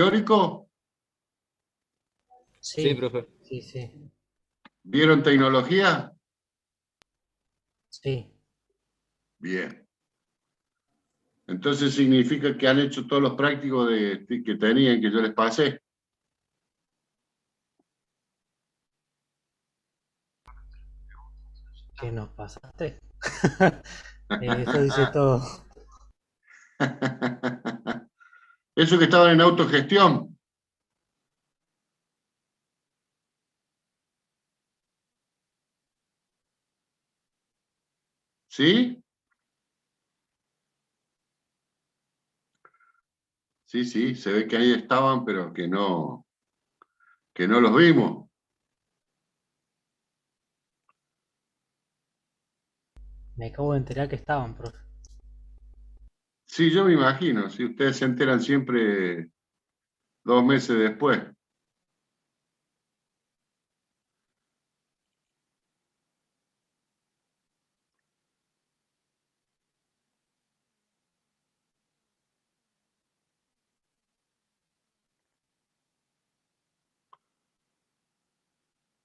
Teórico, Sí, Sí, profe. sí, sí, ¿vieron tecnología? sí. Bien. Entonces significa que han hecho todos los prácticos que tenían, que yo les pasé. ¿Qué nos pasaste? Eso dice todo. Eso que estaban en autogestión, ¿sí? Sí, sí, se ve que ahí estaban, pero que no los vimos. Me acabo de enterar que estaban, profe. Sí, yo me imagino, si ustedes se enteran siempre 2 meses después.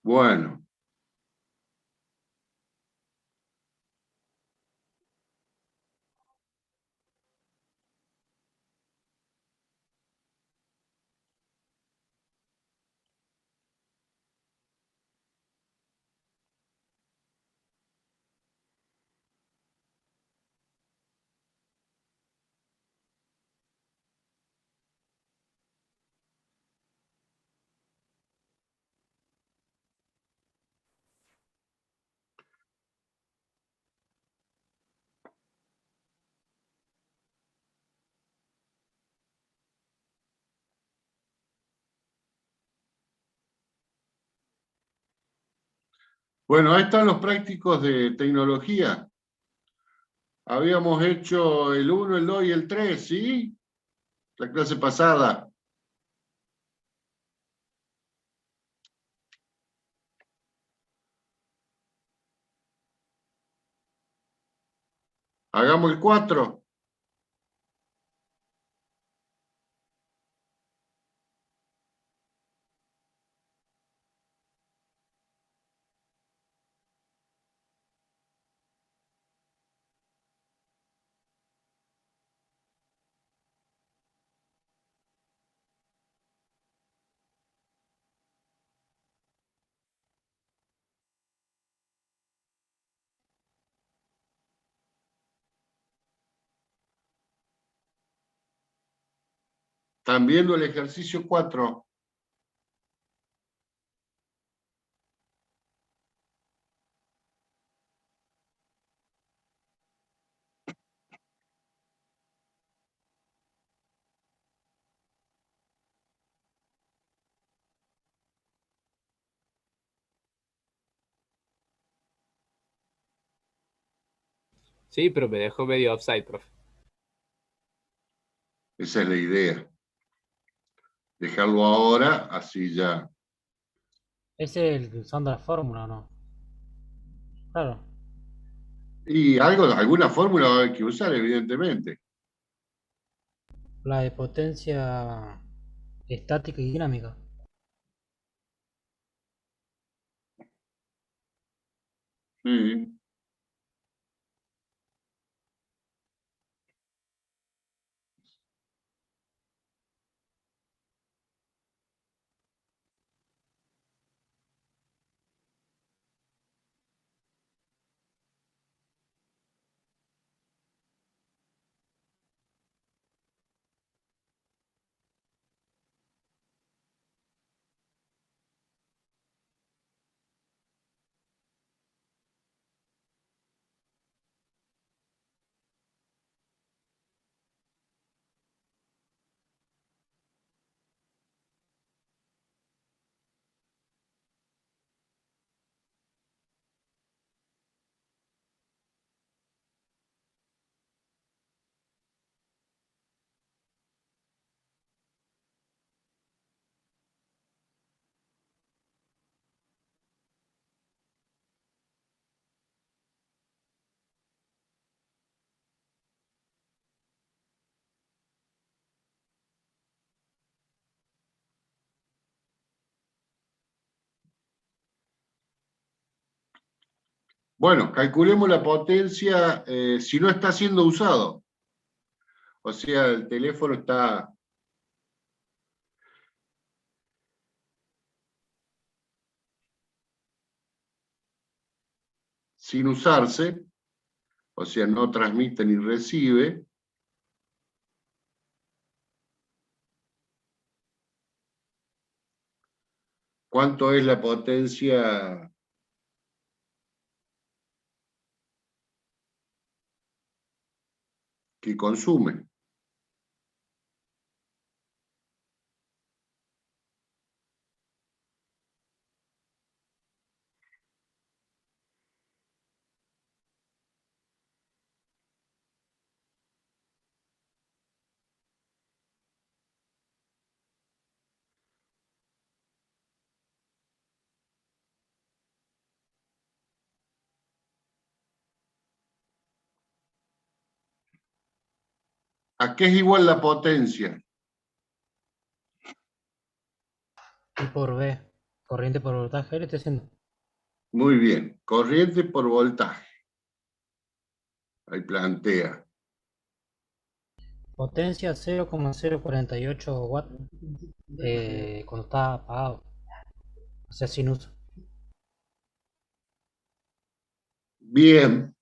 Bueno, bueno, ahí están los prácticos de tecnología. Habíamos hecho el uno, el 2 y el 3, ¿sí? La clase pasada. Hagamos el 4. Están viendo el ejercicio 4. Sí, pero me dejó medio offside, profe. Esa es la idea. Dejarlo ahora, así ya. Ese es el usando la fórmula, ¿o no? Claro. Y alguna fórmula va a haber que usar, evidentemente. La de potencia estática y dinámica. Sí. Bueno, calculemos la potencia si no está siendo usado. O sea, el teléfono está sin usarse, o sea, no transmite ni recibe. ¿Cuánto es la potencia que consume? ¿A qué es igual la potencia? Y por B. Corriente por voltaje, le estoy haciendo. Muy bien, corriente por voltaje. Ahí plantea. Potencia 0,048 watts cuando está apagado. O sea, sin uso. Bien,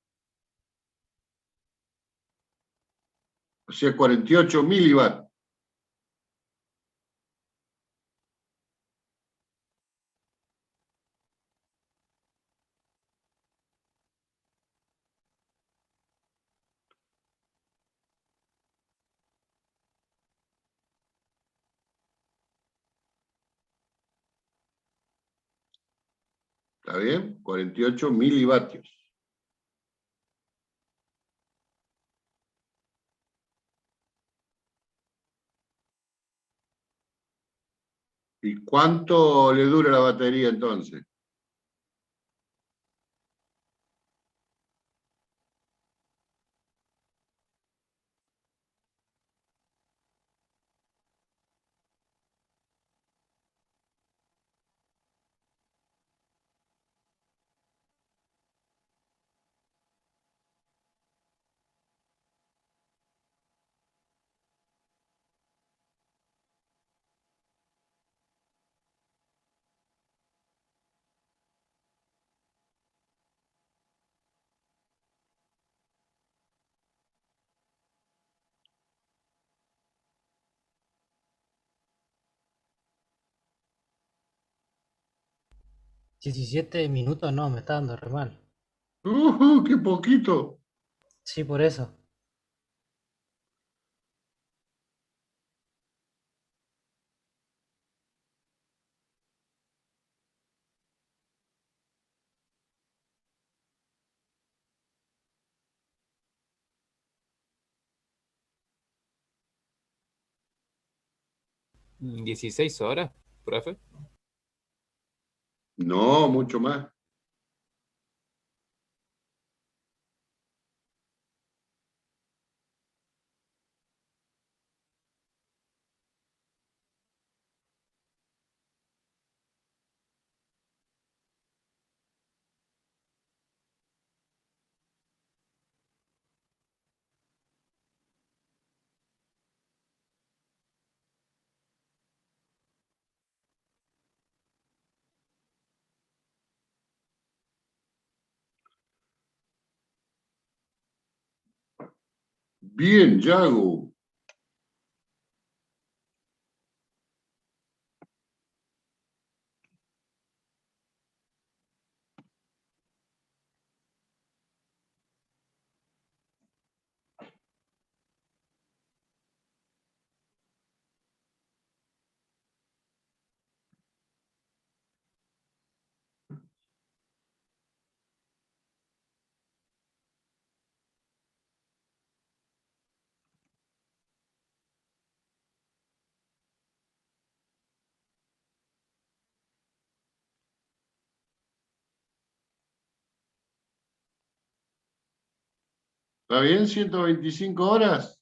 o sea, 48 milivatts. ¿Está bien? 48 milivatios. ¿Y cuánto le dura la batería entonces? $17 no, me está dando re mal. ¡Qué poquito! Sí, por eso. ¿16 horas, profe? No, mucho más. Bien, Yago. ¿Está bien? 125 horas.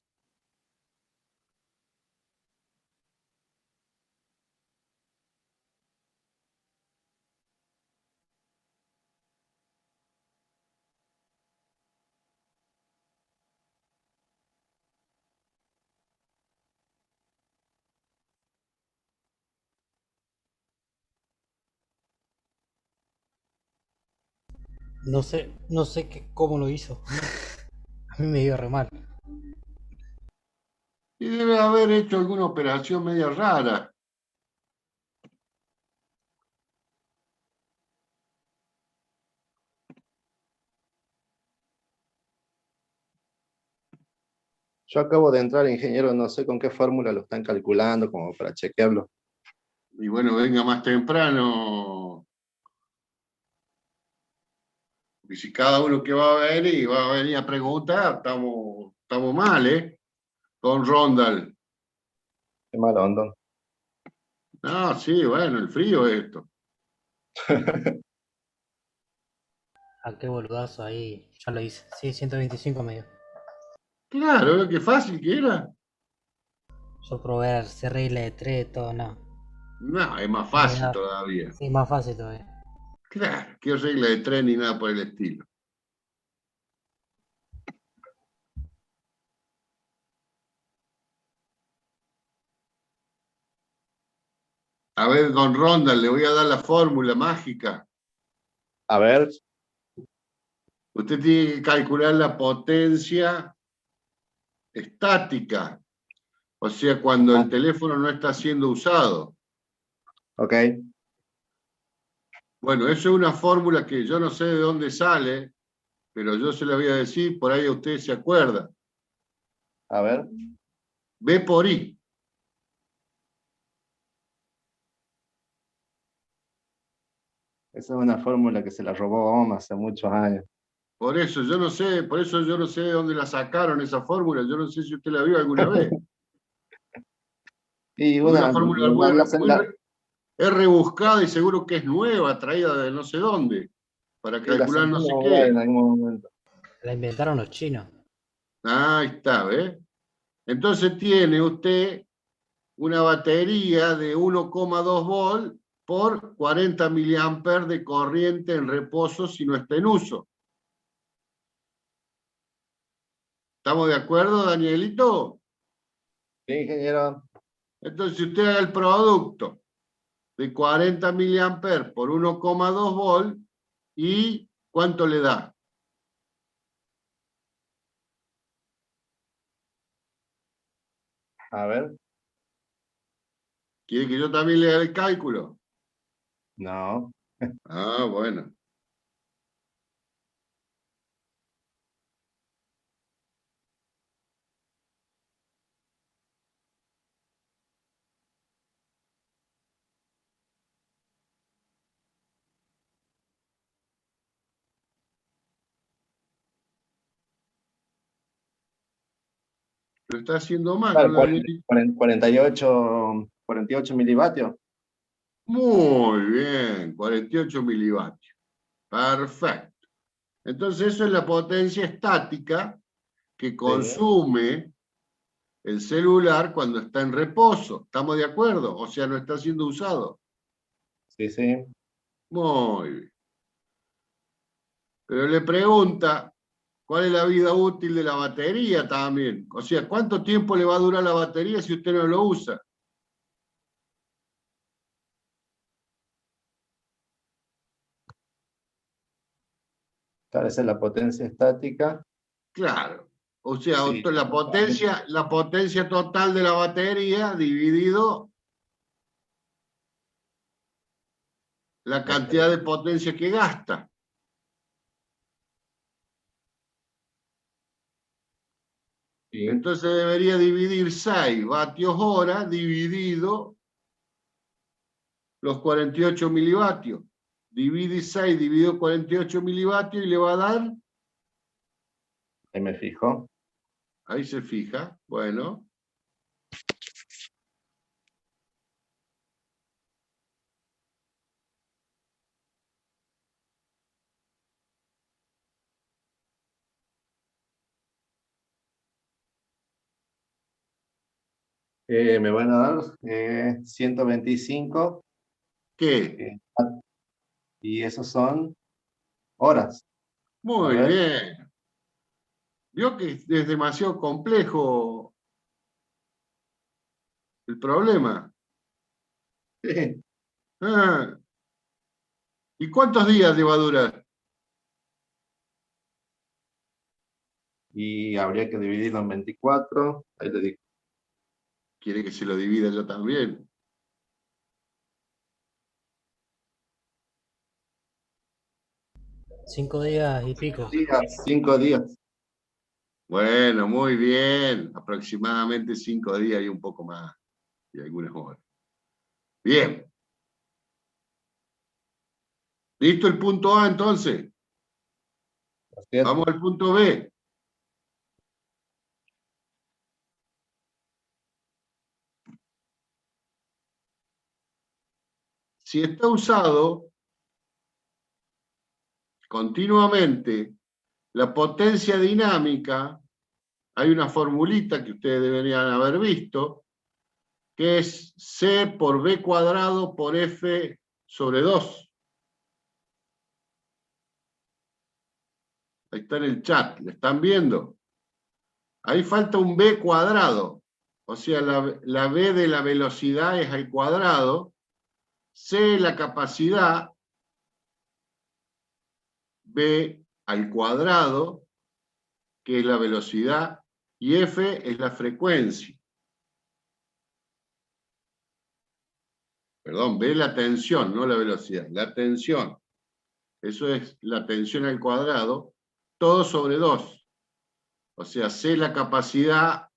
No sé cómo lo hizo. A mí me dio re mal. Y debe haber hecho alguna operación media rara. Yo acabo de entrar, ingeniero, no sé con qué fórmula lo están calculando, como para chequearlo. Y bueno, venga más temprano. Y si cada uno que va a ver y va a venir a preguntar, estamos mal, ¿eh? Con Rondal. Qué mal onda. Ah, sí, bueno, el frío es esto. Ah, qué boludazo ahí. Ya lo hice. Sí, 125 me dio. Claro, qué fácil que era. Yo probé hacer regla de 3, todo, no. No, es más No me fácil da. todavía. Sí, más fácil todavía. Claro, qué regla de tren ni nada por el estilo. A ver, don Rondal, le voy a dar la fórmula mágica. A ver, Usted tiene que calcular la potencia estática, o sea, cuando el teléfono no está siendo usado. ok. Bueno, eso es una fórmula que yo no sé de dónde sale, pero yo se la voy a decir, por ahí usted se acuerda. A ver. B por I. Esa es una fórmula que se la robó Ohm hace muchos años. Por eso yo no sé, por eso yo no sé de dónde la sacaron esa fórmula. Yo no sé si usted la vio alguna vez. Y Es una una, fórmula es rebuscada y seguro que es nueva, traída de no sé dónde, para y la calcular no sé sentimos hablar en qué. algún momento. La inventaron los chinos. Ahí está, ¿ves? Entonces tiene usted una batería de 1,2 volt por 40 miliamperes de corriente en reposo si no está en uso. ¿Estamos de acuerdo, Danielito? Sí, ingeniero. Entonces, si usted haga el producto de 40 miliamperes por 1,2 volt, ¿y cuánto le da? A ver. ¿Quiere que yo también le haga el cálculo? No. Ah, bueno. Lo está haciendo mal, Claro, ¿no, Danielito? 48 milivatios. Muy bien, 48 milivatios. Perfecto. Entonces, eso es la potencia estática que Sí, consume el celular cuando está en reposo. ¿Estamos de acuerdo? O sea, no está siendo usado. sí, sí. Muy bien. Pero le pregunta cuál es la vida útil de la batería también. O sea, ¿cuánto tiempo le va a durar la batería si usted no lo usa? Claro, esa es la potencia estática. Claro. O sea, Sí. la potencia total de la batería dividido la Ok. cantidad de potencia que gasta. Sí. Entonces debería dividir 6 vatios hora dividido los 48 milivatios. Divide 6 dividido 48 milivatios y le va a dar, Ahí me fijo. ahí se fija, bueno, Me van a dar 125. ¿qué? eh, y esos son horas. A Muy ver. bien. Vio que es demasiado complejo el problema. Ah, ¿y cuántos días le va a durar? y habría que dividirlo en 24. Ahí le digo. ¿Quiere que se lo divida yo también? Cinco días y pico. 5 días. Bueno, muy bien. Aproximadamente 5 días y un poco más. Y algunas horas. Bien. ¿Listo el punto A entonces? Así es. Vamos al punto B. Si está usado continuamente la potencia dinámica, hay una formulita que ustedes deberían haber visto, que es C por B cuadrado por F sobre 2. Ahí está en el chat, ¿lo están viendo? Ahí falta un B cuadrado, o sea, la B de la velocidad es al cuadrado, C la capacidad, B al cuadrado, que es la velocidad, y F es la frecuencia. Perdón, B la tensión, no la velocidad, la tensión. Eso es la tensión al cuadrado, todo sobre 2. O sea, C la capacidad,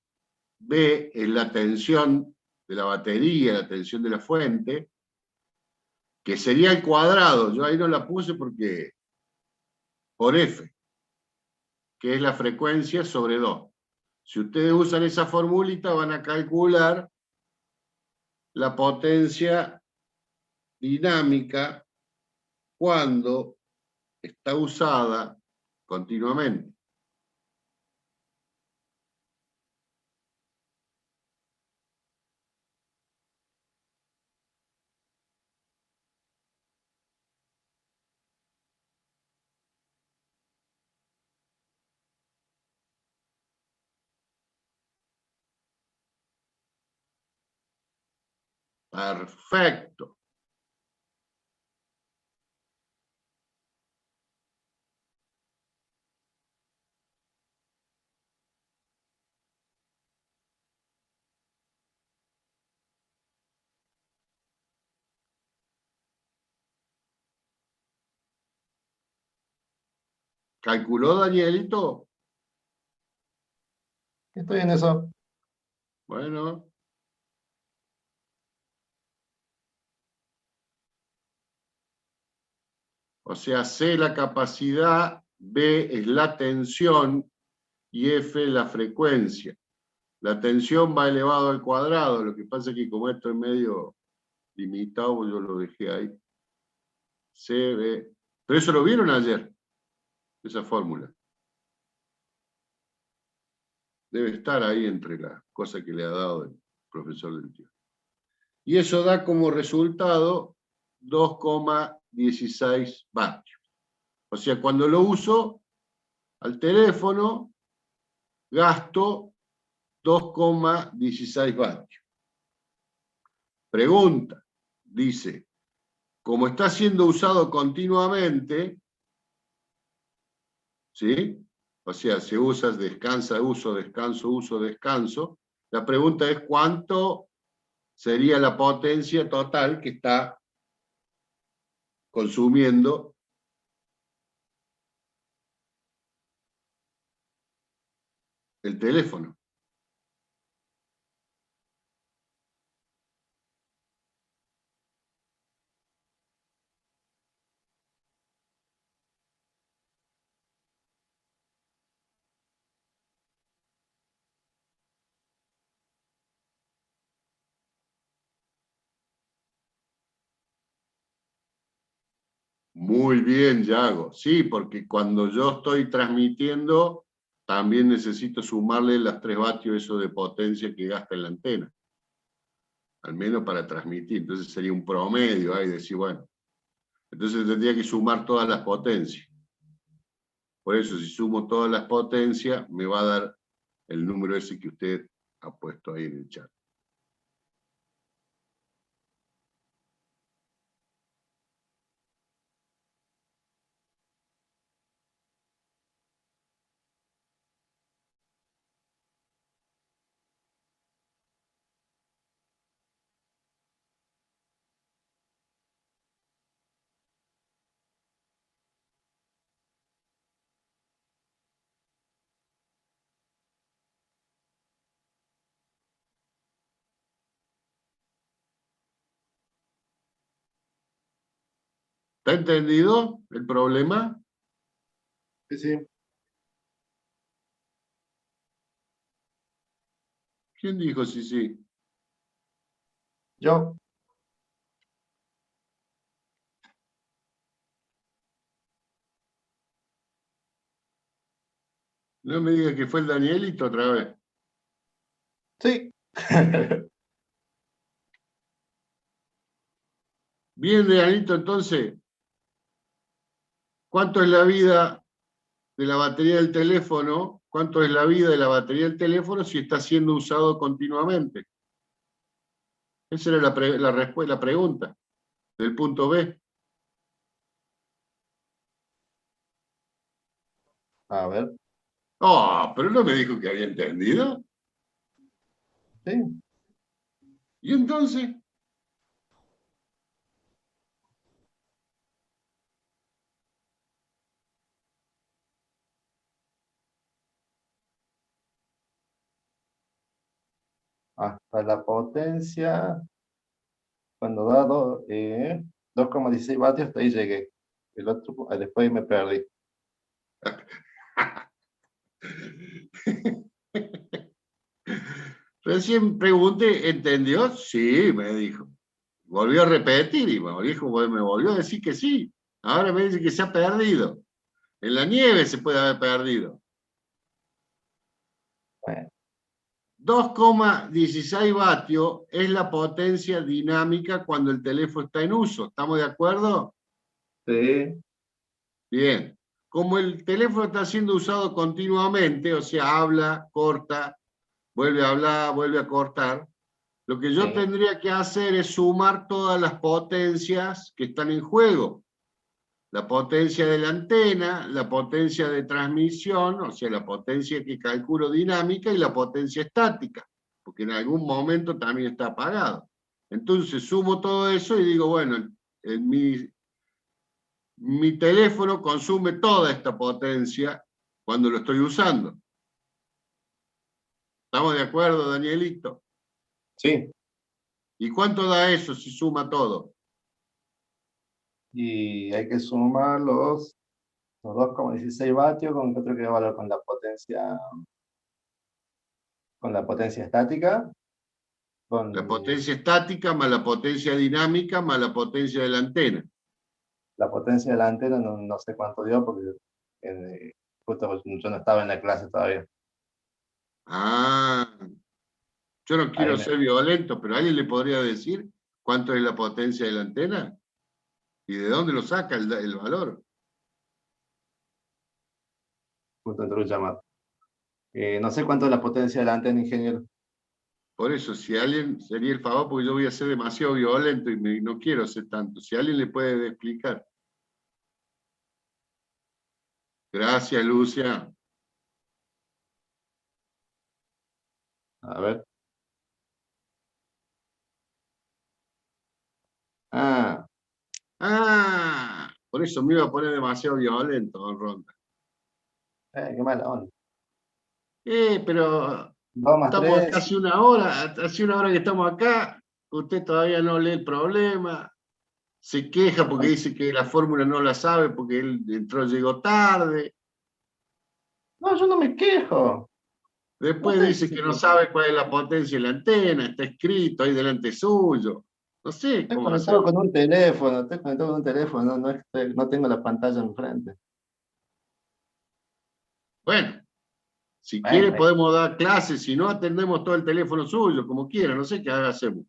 B es la tensión de la batería, la tensión de la fuente, que sería el cuadrado. Yo ahí no la puse porque por F, que es la frecuencia sobre 2. Si ustedes usan esa formulita, van a calcular la potencia dinámica cuando está usada continuamente. Perfecto. ¿Calculó Danielito? Estoy en eso. Bueno, o sea, C la capacidad, B es la tensión y F la frecuencia. La tensión va elevado al cuadrado, lo que pasa es que como esto es medio limitado, yo lo dejé ahí. C, B. Pero eso lo vieron ayer, esa fórmula. Debe estar ahí entre las cosas que le ha dado el profesor del tío. Y eso da como resultado 2,16 vatios. O sea, cuando lo uso al teléfono, gasto 2,16 vatios. Pregunta, dice, como está siendo usado continuamente, ¿sí? O sea, se usa, descansa, uso, descanso, uso, descanso. La pregunta es cuánto sería la potencia total que está consumiendo el teléfono. Muy bien, Yago. Sí, porque cuando yo estoy transmitiendo, también necesito sumarle las 3 vatios eso de potencia que gasta en la antena. Al menos para transmitir. Entonces sería un promedio ahí, decir, bueno. Entonces tendría que sumar todas las potencias. Por eso, si sumo todas las potencias, me va a dar el número ese que usted ha puesto ahí en el chat. ¿Está entendido el problema? Sí, sí. ¿Quién dijo sí, sí? Yo. No me diga que fue el Danielito otra vez. Sí. Bien, Danielito, entonces, ¿cuánto es la vida de la batería del teléfono? ¿Cuánto es la vida de la batería del teléfono si está siendo usado continuamente? Esa era la pregunta del punto B. A ver. Oh, pero no me dijo que había entendido. Sí. ¿Y entonces? Hasta la potencia, cuando da 2,16 vatios, hasta ahí llegué. El otro, después me perdí. Recién pregunté, ¿entendió? Sí, me dijo. Volvió a repetir y me volvió a decir que sí. Ahora me dice que se ha perdido. En la nieve se puede haber perdido. Bueno, 2,16 vatios es la potencia dinámica cuando el teléfono está en uso. ¿Estamos de acuerdo? sí, Bien. Como el teléfono está siendo usado continuamente, o sea, habla, corta, vuelve a hablar, vuelve a cortar, lo que yo sí. tendría que hacer es sumar todas las potencias que están en juego. La potencia de la antena, la potencia de transmisión, o sea, la potencia que calculo dinámica y la potencia estática, porque en algún momento también está apagado. Entonces sumo todo eso y digo, bueno, mi teléfono consume toda esta potencia cuando lo estoy usando. ¿Estamos de acuerdo, Danielito? Sí. ¿Y cuánto da eso si suma todo? Y hay que sumar los 2,16 vatios con que otro que valor con la potencia estática, La con potencia estática más la potencia dinámica más la potencia de la antena. la potencia de la antena, no, no sé cuánto dio porque justo yo no estaba en la clase todavía. Ah, yo no Ahí quiero me, ser violento, pero ¿alguien le podría decir cuánto es la potencia de la antena? ¿Y de dónde lo saca el valor? justo entró un llamado. No sé cuánto es la potencia de la antena, ingeniero. Por eso, si alguien, sería el favor, porque yo voy a ser demasiado violento y no quiero ser tanto. Si alguien le puede explicar. Gracias, Lucia. A ver. Ah, Ah, por eso me iba a poner demasiado violento, don Ronda. qué mala onda. Pero 2 más estamos acá 3. hace una hora que estamos acá, usted todavía no lee el problema, se queja porque dice que la fórmula no la sabe porque él entró, llegó tarde, No, yo no me quejo. No después estoy dice que no diciendo. sabe cuál es la potencia de la antena, está escrito ahí delante suyo, no sé Estoy cómo conectado hacerlo. con un teléfono, estoy conectado con un teléfono, no, no tengo la pantalla enfrente. Bueno, si quiere Bueno, podemos dar clases, si no atendemos todo el teléfono suyo, como quiera, no sé qué hacemos.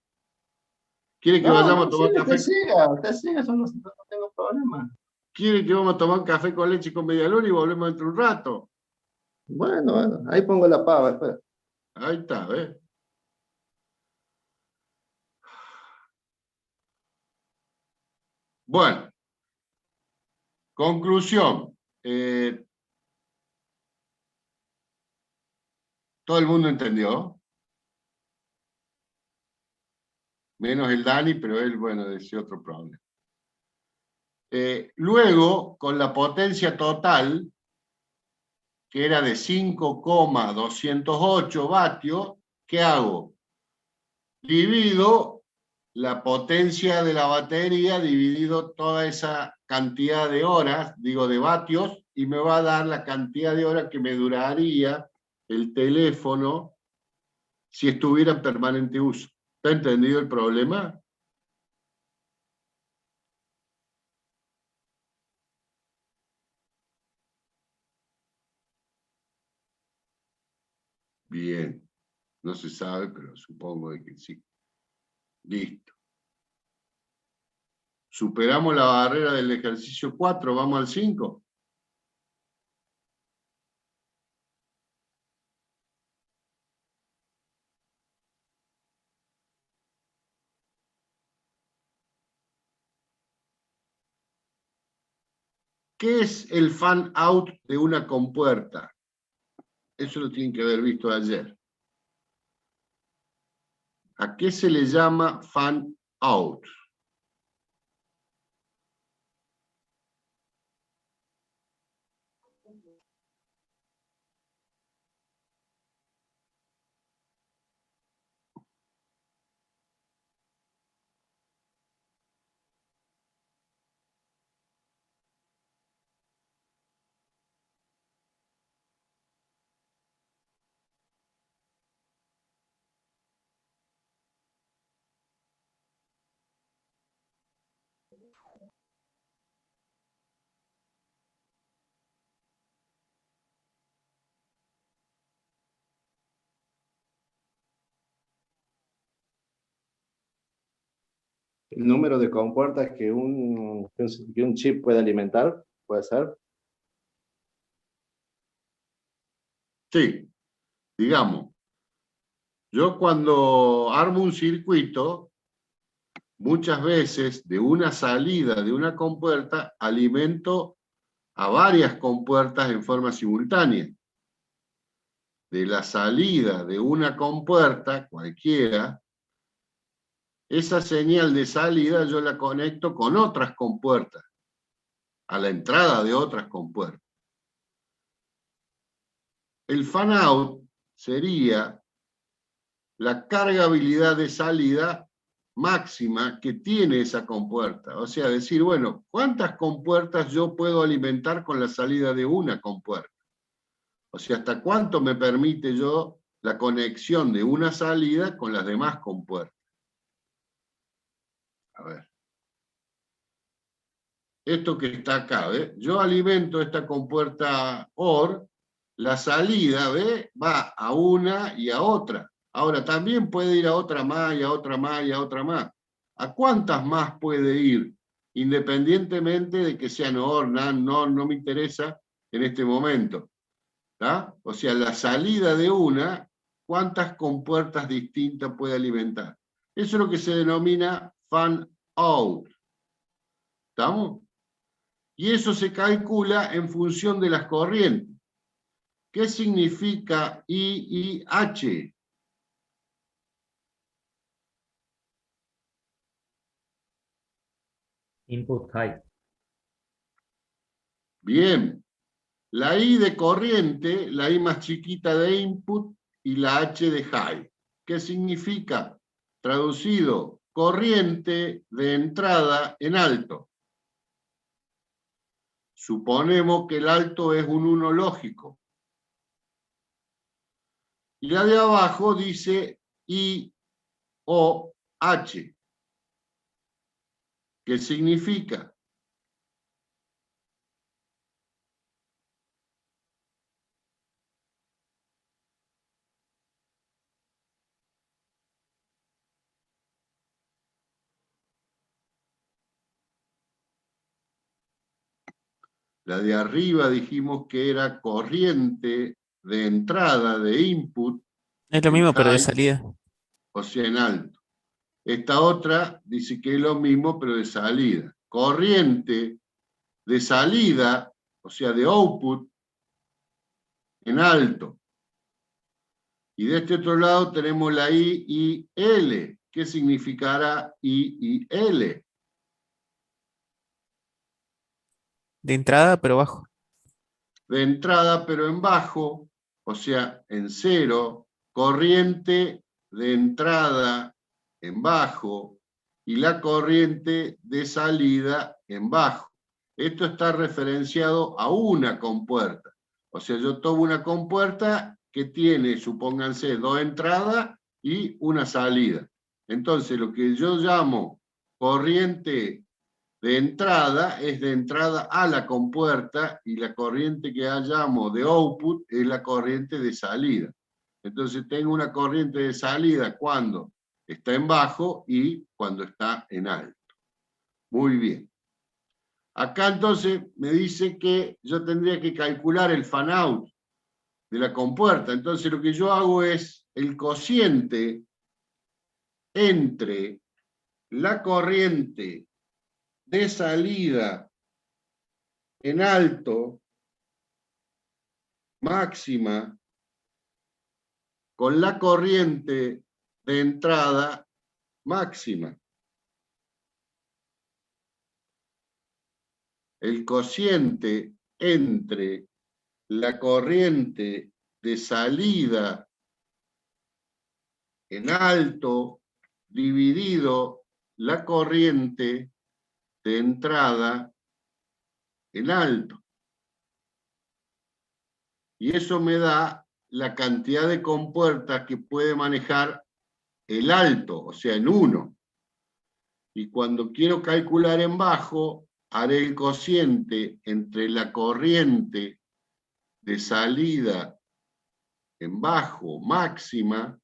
¿Quiere que no, vayamos a no, tomar sigue, café? usted siga, yo no tengo problema. ¿Quiere que vamos a tomar un café con leche y con media luna y volvemos dentro de un rato? Bueno, bueno, ahí pongo la pava, espera. Ahí está, ¿ves? Bueno, conclusión. Todo el mundo entendió, menos el Dani, pero él, bueno, decía otro problema. Luego, con la potencia total, que era de 5,208 vatios, ¿qué hago? Divido la potencia de la batería dividido toda esa cantidad de horas, digo de vatios, y me va a dar la cantidad de horas que me duraría el teléfono si estuviera en permanente uso. ¿Está entendido el problema? Bien. No se sabe, pero supongo de que sí. Listo. Superamos la barrera del ejercicio 4, vamos al 5. ¿Qué es el fan out de una compuerta? Eso lo tienen que haber visto ayer. ¿A qué se le llama fan out? El número de compuertas que un chip puede alimentar, puede ser. Sí, digamos, yo cuando armo un circuito, muchas veces de una salida de una compuerta alimento a varias compuertas en forma simultánea. De la salida de una compuerta, cualquiera, esa señal de salida yo la conecto con otras compuertas, a la entrada de otras compuertas. El fan-out sería la cargabilidad de salida máxima que tiene esa compuerta. O sea, decir, bueno, ¿cuántas compuertas yo puedo alimentar con la salida de una compuerta? O sea, ¿hasta cuánto me permite yo la conexión de una salida con las demás compuertas? A ver. Esto que está acá, ¿ve? Yo alimento esta compuerta OR, la salida, ¿ve? Va a una y a otra. Ahora, también puede ir a otra más, y a otra más, y a otra más. ¿A cuántas más puede ir? Independientemente de que sean OR, NAND, NOR, no me interesa en este momento. ¿Tá? O sea, la salida de una, ¿cuántas compuertas distintas puede alimentar? Eso es lo que se denomina fan out. ¿Estamos? Y eso se calcula en función de las corrientes. ¿Qué significa IIH? Input high. Bien. La I de corriente, la I más chiquita de input y la H de high. ¿Qué significa? Traducido, corriente de entrada en alto. Suponemos que el alto es un 1 lógico. Y la de abajo dice IOH. ¿Qué significa? La de arriba dijimos que era corriente de entrada, de input. Es lo mismo, pero de high, salida. o sea, en alto. Esta otra dice que es lo mismo, pero de salida. Corriente de salida, o sea, de output, en alto. Y de este otro lado tenemos la I y L. ¿Qué significará I y L? De entrada, pero bajo. De entrada, pero en bajo, o sea, en cero. Corriente de entrada en bajo, y la corriente de salida en bajo. Esto está referenciado a una compuerta. O sea, yo tomo una compuerta que tiene, supónganse, 2 entradas y una salida. Entonces, lo que yo llamo corriente de entrada es de entrada a la compuerta, y la corriente que llamo de output es la corriente de salida. Entonces tengo una corriente de salida cuando está en bajo y cuando está en alto. Muy bien. Acá entonces me dice que yo tendría que calcular el fan-out de la compuerta. Entonces lo que yo hago es el cociente entre la corriente de salida en alto máxima con la corriente de entrada máxima. El cociente entre la corriente de salida en alto dividido la corriente de entrada en alto. Y eso me da la cantidad de compuertas que puede manejar el alto, o sea, en 1. Y cuando quiero calcular en bajo, haré el cociente entre la corriente de salida en bajo máxima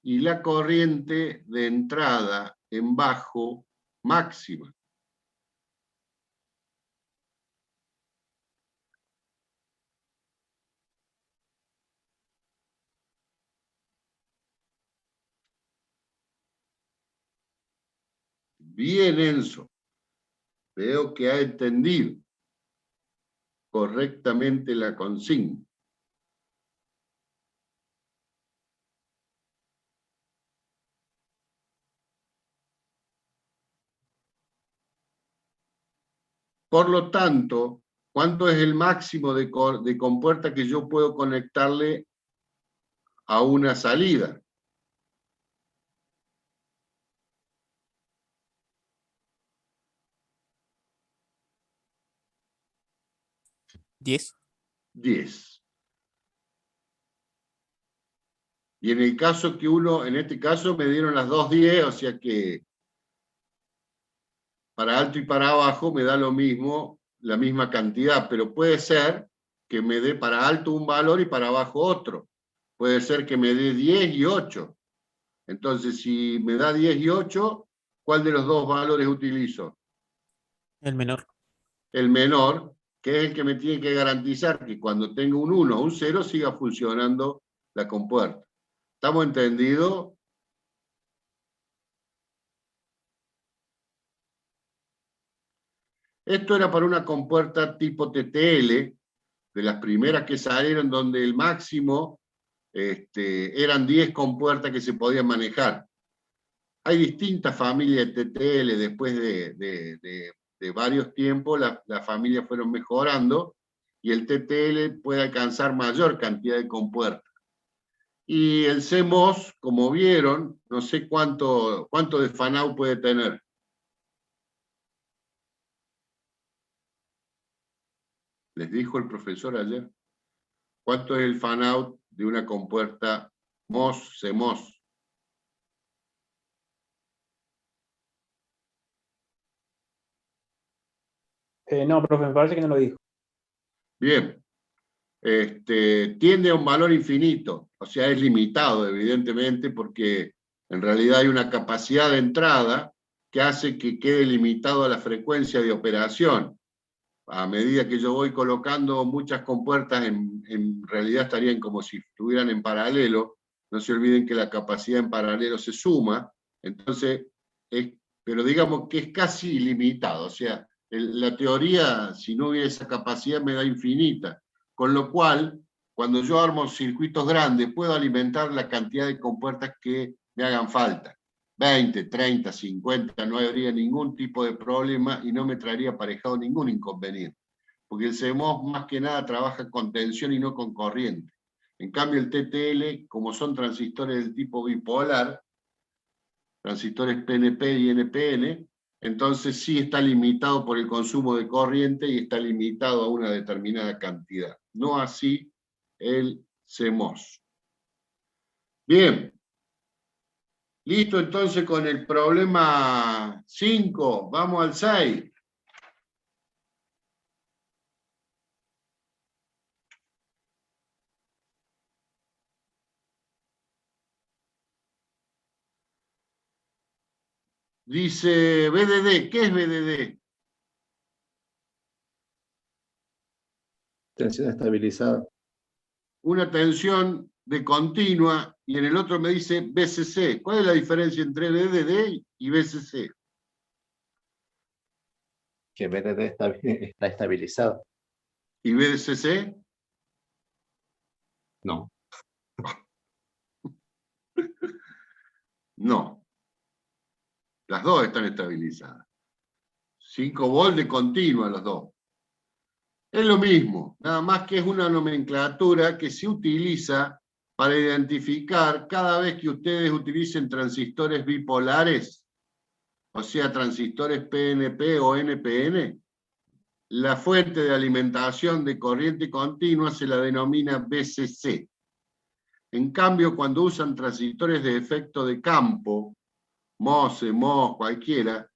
y la corriente de entrada en bajo máxima. Bien, Enzo. Veo que ha entendido correctamente la consigna. Por lo tanto, ¿cuánto es el máximo de compuerta que yo puedo conectarle a una salida? ¿10? 10. Y en el caso que en este caso me dieron las 2 10, o sea que para alto y para abajo me da lo mismo, la misma cantidad, pero puede ser que me dé para alto un valor y para abajo otro. Puede ser que me dé 10 y 8. Entonces, si me da 10 y 8, ¿cuál de los dos valores utilizo? El menor. El menor, que es el que me tiene que garantizar que cuando tenga un 1 o un 0 siga funcionando la compuerta. ¿Estamos entendidos? Esto era para una compuerta tipo TTL, de las primeras que salieron, donde el máximo eran 10 compuertas que se podían manejar. Hay distintas familias de TTL, después de varios tiempos, las familias fueron mejorando, y el TTL puede alcanzar mayor cantidad de compuertas. Y el CMOS, como vieron, no sé cuánto de fan-out puede tener. Les dijo el profesor ayer. ¿Cuánto es el fan-out de una compuerta MOS, CMOS? No, profe, me parece que no lo dijo. Bien. Tiende a un valor infinito, o sea, es limitado, evidentemente, porque en realidad hay una capacidad de entrada que hace que quede limitado a la frecuencia de operación. A medida que yo voy colocando muchas compuertas, en realidad estarían como si estuvieran en paralelo. No se olviden que la capacidad en paralelo se suma, entonces, pero digamos que es casi ilimitado. O sea, la teoría, si no hubiera esa capacidad, me da infinita. Con lo cual, cuando yo armo circuitos grandes, puedo alimentar la cantidad de compuertas que me hagan falta. 20, 30, 50, no habría ningún tipo de problema y no me traería aparejado ningún inconveniente. Porque el CMOS más que nada trabaja con tensión y no con corriente. En cambio el TTL, como son transistores del tipo bipolar, transistores PNP y NPN, entonces sí está limitado por el consumo de corriente y está limitado a una determinada cantidad. No así el CMOS. Bien. Listo entonces con el problema 5. Vamos al 6. Dice BDD. ¿Qué es BDD? Tensión estabilizada. Una tensión de continua y en el otro me dice BCC. ¿Cuál es la diferencia entre BDD y BCC? Que BDD está estabilizado. ¿Y BCC? No. No. Las dos están estabilizadas. 5 volts de continua los dos. Es lo mismo, nada más que es una nomenclatura que se utiliza para identificar cada vez que ustedes utilicen transistores bipolares, o sea, transistores PNP o NPN, la fuente de alimentación de corriente continua se la denomina BCC. En cambio, cuando usan transistores de efecto de campo, MOS, CMOS, cualquiera,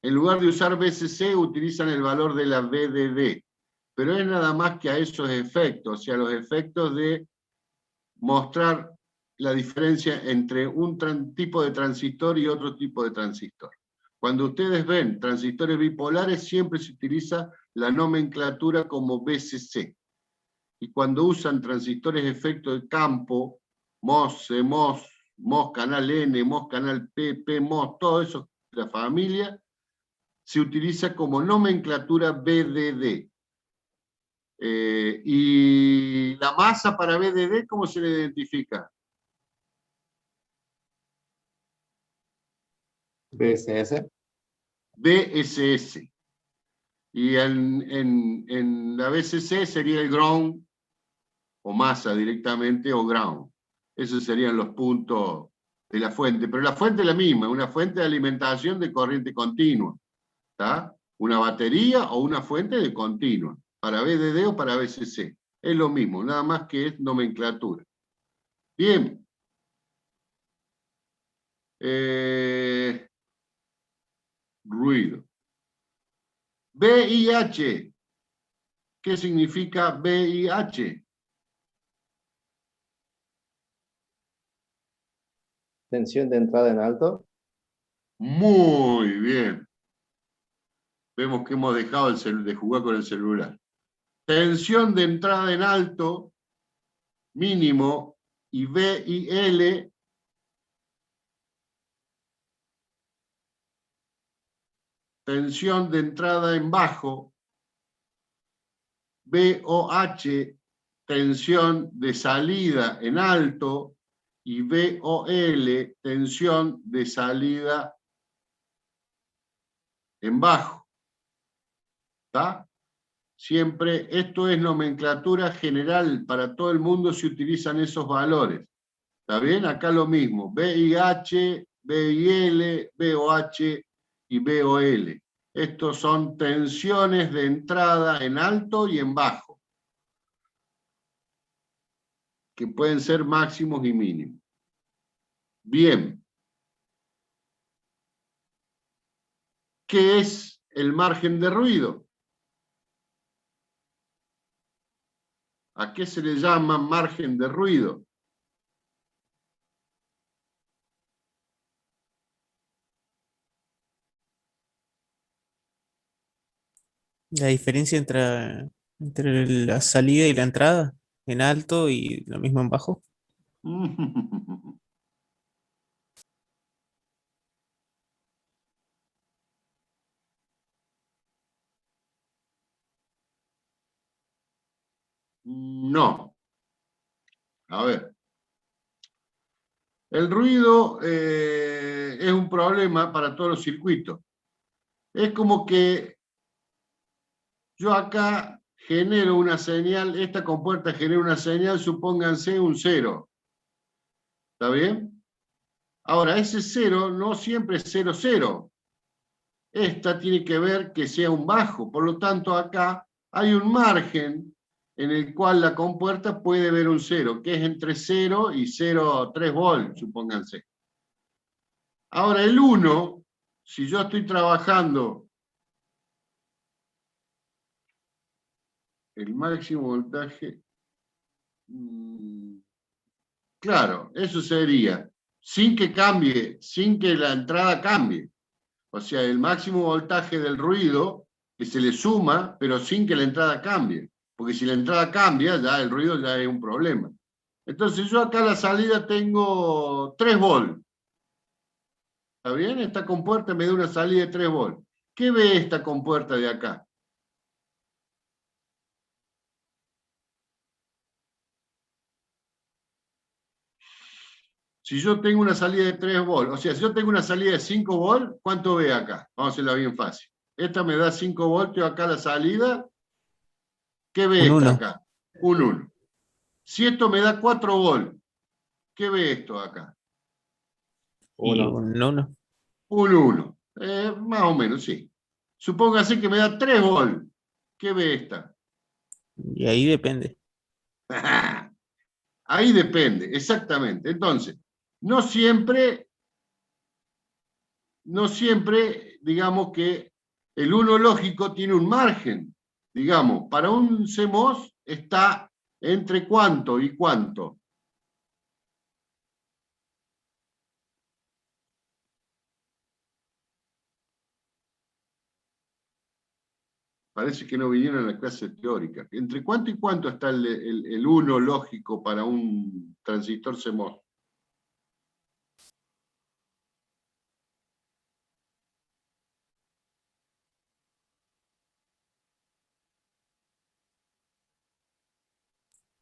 en lugar de usar BCC utilizan el valor de la BDD, pero es nada más que a esos efectos, o sea, los efectos de mostrar la diferencia entre un tipo de transistor y otro tipo de transistor. Cuando ustedes ven transistores bipolares, siempre se utiliza la nomenclatura como BCC. Y cuando usan transistores de efecto de campo, MOS, CMOS, MOS canal N, MOS canal P, PMOS, todo eso de la familia, se utiliza como nomenclatura BDD. Y la masa para BDD, ¿cómo se le identifica? BSS. BSS. Y en la BCC sería el ground, o masa directamente, o ground. Esos serían los puntos de la fuente. Pero la fuente es la misma, una fuente de alimentación de corriente continua. ¿Está? Una batería o una fuente de continua, para BDD o para BCC. Es lo mismo, nada más que es nomenclatura. Bien. Ruido. VIH. ¿Qué significa VIH? Tensión de entrada en alto. Muy bien. Vemos que hemos dejado de jugar con el celular. Tensión de entrada en alto, mínimo, y VIL, tensión de entrada en bajo, VOH, tensión de salida en alto, y VOL, tensión de salida en bajo. ¿Está? Siempre, esto es nomenclatura general, para todo el mundo se utilizan esos valores. ¿Está bien? Acá lo mismo, VIH, VIL, VOH y VOL. Estos son tensiones de entrada en alto y en bajo, que pueden ser máximos y mínimos. Bien. ¿Qué es el margen de ruido? ¿A qué se le llama margen de ruido? La diferencia entre la salida y la entrada en alto y lo mismo en bajo. No. A ver. El ruido es un problema para todos los circuitos. Es como que yo acá genero una señal, esta compuerta genera una señal, supónganse un 0. ¿Está bien? Ahora, ese 0 no siempre es 0, 0. Esta tiene que ver que sea un bajo. Por lo tanto, acá hay un margen en el cual la compuerta puede ver un 0, que es entre 0 y 0,3 volt, supónganse. Ahora, el 1, si yo estoy trabajando el máximo voltaje, claro, eso sería sin que cambie, sin que la entrada cambie. O sea, el máximo voltaje del ruido que se le suma, pero sin que la entrada cambie. Porque si la entrada cambia, ya el ruido ya es un problema. Entonces yo acá a la salida tengo 3 volt. ¿Está bien? Esta compuerta me da una salida de 3 volt. ¿Qué ve esta compuerta de acá? Si yo tengo una salida de 3 volt, o sea, si yo tengo una salida de 5 volt, ¿cuánto ve acá? Vamos a hacerla bien fácil. Esta me da 5 voltios acá a la salida. ¿Qué ve Un esta 1. acá? Un 1. Si esto me da 4 volt, ¿qué ve esto acá? Y 1. un 1. Un 1. Más o menos, sí. Supóngase que me da 3 volt. ¿Qué ve esta? Y ahí depende. Ahí depende, exactamente. Entonces, no siempre, digamos que el 1 lógico tiene un margen. Digamos, para un CMOS está entre cuánto y cuánto. Parece que no vinieron a la clase teórica. ¿Entre cuánto y cuánto está el 1 lógico para un transistor CMOS?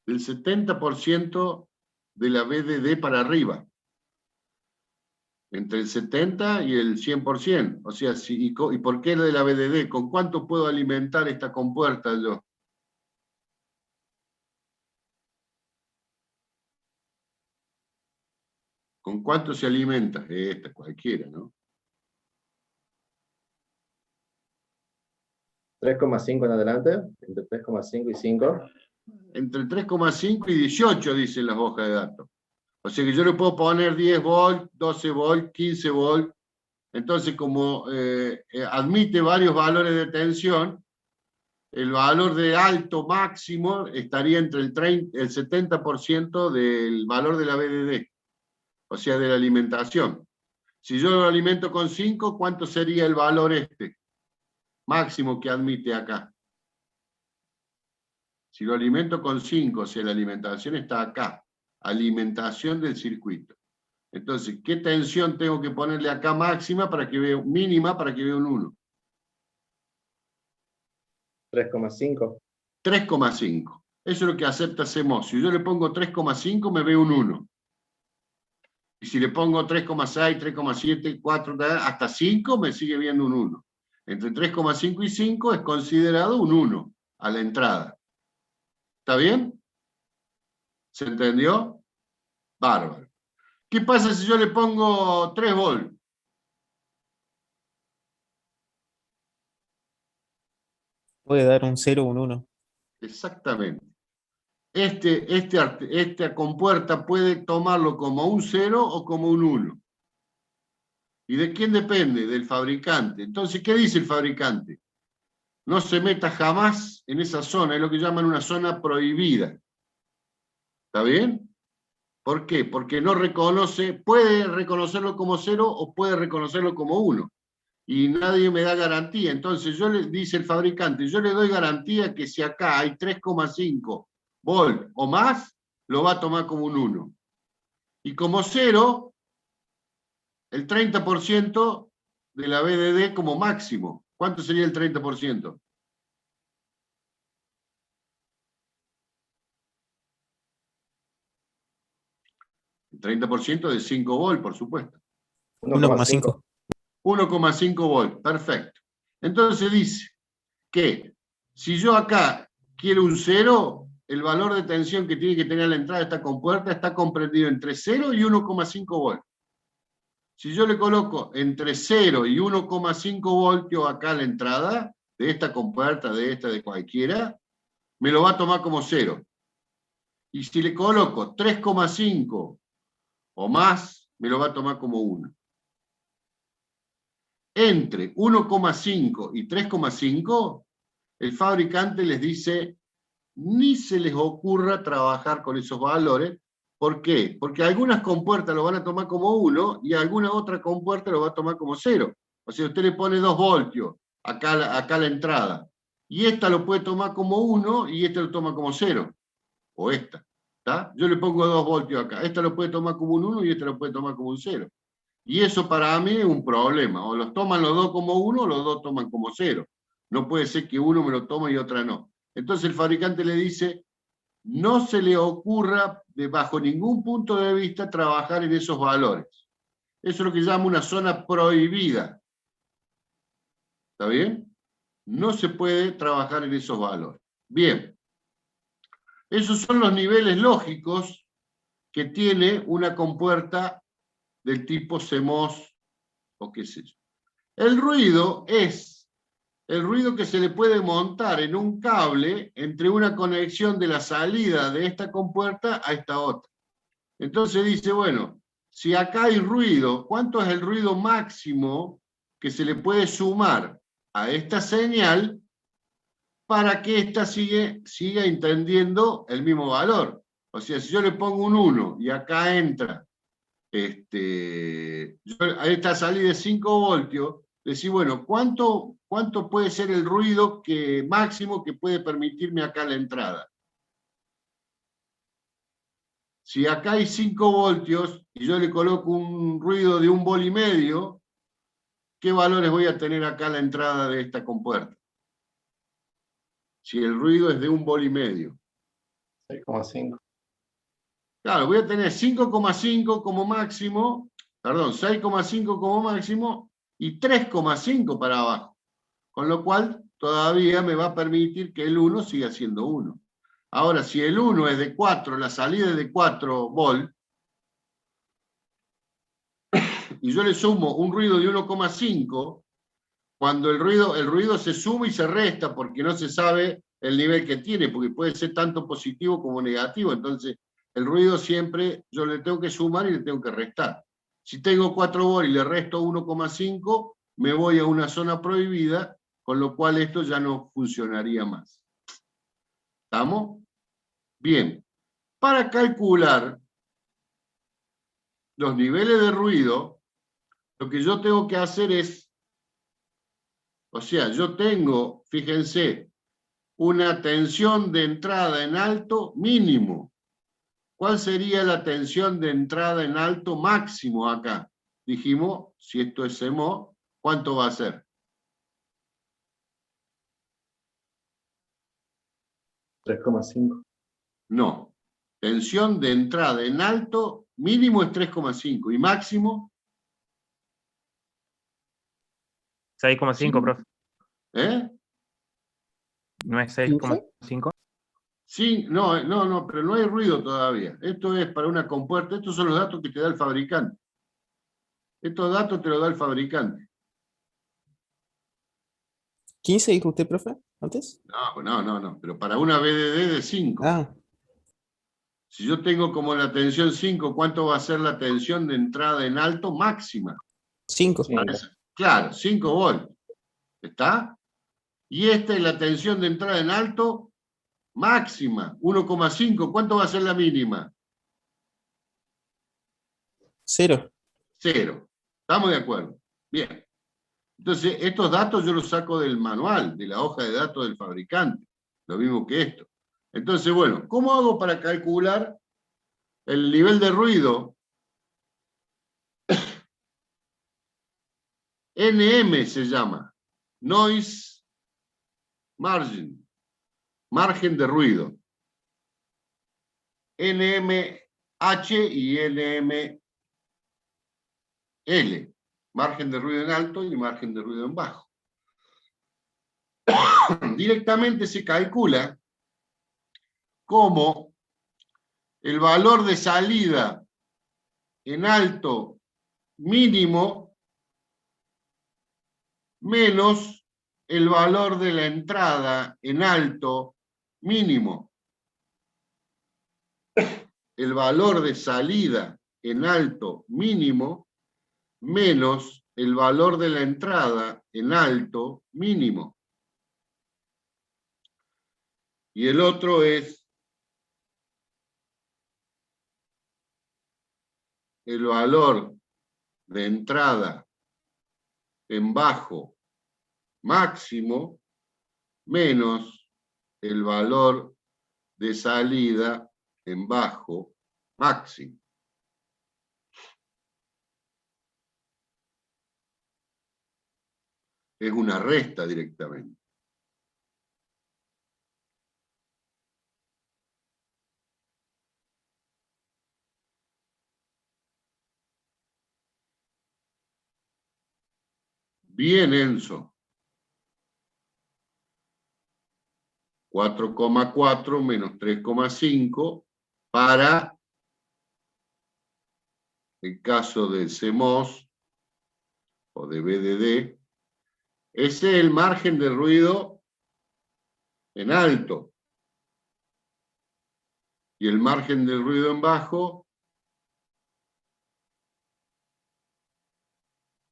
Del 70% de la BDD para arriba. Entre el 70 y el 100%. O sea, ¿y por qué lo de la BDD? ¿Con cuánto puedo alimentar esta compuerta yo? ¿Con cuánto se alimenta? Esta, cualquiera, ¿no? 3,5 en adelante, entre 3,5 y 5. Entre 3,5 y 18, dicen las hojas de datos. O sea que yo le puedo poner 10 volt, 12 volt, 15 volt. Entonces, como admite varios valores de tensión, el valor de alto máximo estaría entre el 70% del valor de la BDD, o sea, de la alimentación. Si yo lo alimento con 5, ¿cuánto sería el valor máximo que admite acá? Si lo alimento con 5, o sea, la alimentación está acá, alimentación del circuito. Entonces, ¿qué tensión tengo que ponerle acá máxima para que vea, mínima para que vea un 1? 3,5. 3,5. Eso es lo que acepta CMOS. Si yo le pongo 3,5, me veo un 1. Y si le pongo 3,6, 3,7, 4, hasta 5, me sigue viendo un 1. Entre 3,5 y 5 es considerado un 1 a la entrada. ¿Está bien? ¿Se entendió? Bárbaro. ¿Qué pasa si yo le pongo 3 volt? Puede dar un 0 o un 1. Exactamente. Esta compuerta puede tomarlo como un 0 o como un 1. ¿Y de quién depende? Del fabricante. Entonces, ¿qué dice el fabricante? No se meta jamás en esa zona, es lo que llaman una zona prohibida. ¿Está bien? ¿Por qué? Porque no reconoce, puede reconocerlo como 0 o puede reconocerlo como 1. Y nadie me da garantía. Entonces, dice el fabricante, yo le doy garantía que si acá hay 3,5 volt o más, lo va a tomar como un 1. Y como 0, el 30% de la BDD como máximo. ¿Cuánto sería el 30%? El 30% de 5 volt, por supuesto. 1,5. 1,5 volt, perfecto. Entonces dice que si yo acá quiero un 0, el valor de tensión que tiene que tener la entrada de esta compuerta está comprendido entre 0 y 1,5 volt. Si yo le coloco entre 0 y 1,5 voltios acá a la entrada, de esta compuerta, de esta, de cualquiera, me lo va a tomar como 0. Y si le coloco 3,5 o más, me lo va a tomar como 1. Entre 1,5 y 3,5, el fabricante les dice, ni se les ocurra trabajar con esos valores. ¿Por qué? Porque algunas compuertas lo van a tomar como 1 y alguna otra compuerta lo va a tomar como 0. O sea, usted le pone 2 voltios acá a la entrada, y esta lo puede tomar como 1 y esta lo toma como 0. O esta. ¿Tá? Yo le pongo 2 voltios acá. Esta lo puede tomar como un 1 y esta lo puede tomar como un 0. Y eso para mí es un problema. O los toman los dos como 1 o los dos toman como 0. No puede ser que uno me lo tome y otra no. Entonces el fabricante le dice, no se le ocurra bajo ningún punto de vista trabajar en esos valores. Eso es lo que llama una zona prohibida. ¿Está bien? No se puede trabajar en esos valores. Bien. Esos son los niveles lógicos que tiene una compuerta del tipo CMOS o qué sé yo. El ruido es el ruido que se le puede montar en un cable entre una conexión de la salida de esta compuerta a esta otra. Entonces dice, bueno, si acá hay ruido, ¿cuánto es el ruido máximo que se le puede sumar a esta señal para que ésta siga entendiendo el mismo valor? O sea, si yo le pongo un 1 y acá entra a esta salida de 5 voltios, decir, bueno, ¿cuánto puede ser el ruido máximo que puede permitirme acá la entrada? Si acá hay 5 voltios y yo le coloco un ruido de 1,5 voltios, ¿qué valores voy a tener acá a la entrada de esta compuerta? Si el ruido es de 1,5 voltios. 6,5. Claro, voy a tener 5,5 como máximo, perdón, 6,5 como máximo y 3,5 para abajo. Con lo cual, todavía me va a permitir que el 1 siga siendo 1. Ahora, si el 1 es de 4, la salida es de 4 volts, y yo le sumo un ruido de 1,5, cuando el ruido se suma y se resta, porque no se sabe el nivel que tiene, porque puede ser tanto positivo como negativo, entonces el ruido siempre yo le tengo que sumar y le tengo que restar. Si tengo 4 volts y le resto 1,5, me voy a una zona prohibida, con lo cual esto ya no funcionaría más. ¿Estamos? Bien. Para calcular los niveles de ruido, lo que yo tengo que hacer es, o sea, yo tengo, fíjense, una tensión de entrada en alto mínimo. ¿Cuál sería la tensión de entrada en alto máximo acá? Dijimos, si esto es CMOS, ¿cuánto va a ser? 3,5. No. Tensión de entrada en alto mínimo es 3,5 y máximo 6,5, profe. ¿eh? ¿No es 6,5? Sí, no, pero no hay ruido todavía. Esto es para una compuerta, estos son los datos que te da el fabricante. Estos datos te los da el fabricante. 15 dijo usted, profe, antes. No, pero para una BDD de 5. Ah, Si yo tengo como la tensión 5, ¿cuánto va a ser la tensión de entrada en alto máxima? 5. Sí. Claro, 5 volts. ¿Está? Y esta es la tensión de entrada en alto máxima, 1,5. ¿Cuánto va a ser la mínima? 0. 0. ¿Estamos de acuerdo? Bien. Entonces, estos datos yo los saco del manual, de la hoja de datos del fabricante. Lo mismo que esto. Entonces, bueno, ¿cómo hago para calcular el nivel de ruido? NM se llama. Noise Margin. Margen de ruido. NMH y NML. Margen de ruido en alto y margen de ruido en bajo. Directamente se calcula como el valor de salida en alto mínimo menos el valor de la entrada en alto mínimo. El valor de salida en alto mínimo menos el valor de la entrada en alto mínimo. Y el otro es el valor de entrada en bajo máximo menos el valor de salida en bajo máximo. Es una resta directamente. Bien, Enzo. 4,4 menos 3,5 para el caso del CMOS o de BDD. Ese es el margen de ruido en alto. Y el margen de ruido en bajo,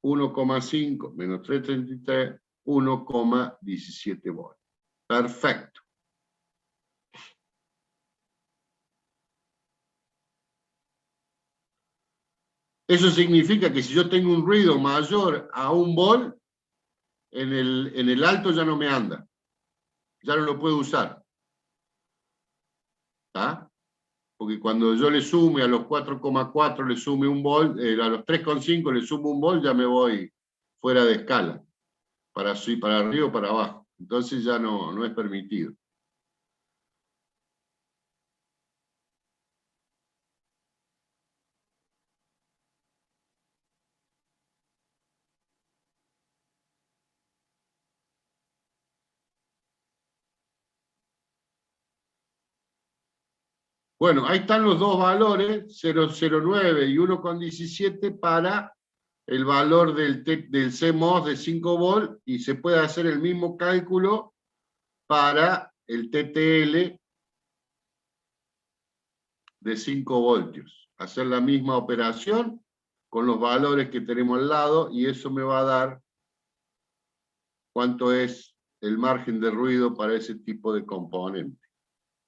1,5 menos 3,33, 1,17 volts. Perfecto. Eso significa que si yo tengo un ruido mayor a 1 volt, en el alto ya no me anda. Ya no lo puedo usar. ¿Está? Porque cuando yo le sume a los 4,4, le sume 1 volt, a los 3,5 le sumo 1 volt, ya me voy fuera de escala. Para arriba o para abajo. Entonces ya no es permitido. Bueno, ahí están los dos valores, 0,09 y 1,17 para el valor del CMOS de 5 volt, y se puede hacer el mismo cálculo para el TTL de 5 voltios. Hacer la misma operación con los valores que tenemos al lado, y eso me va a dar cuánto es el margen de ruido para ese tipo de componente.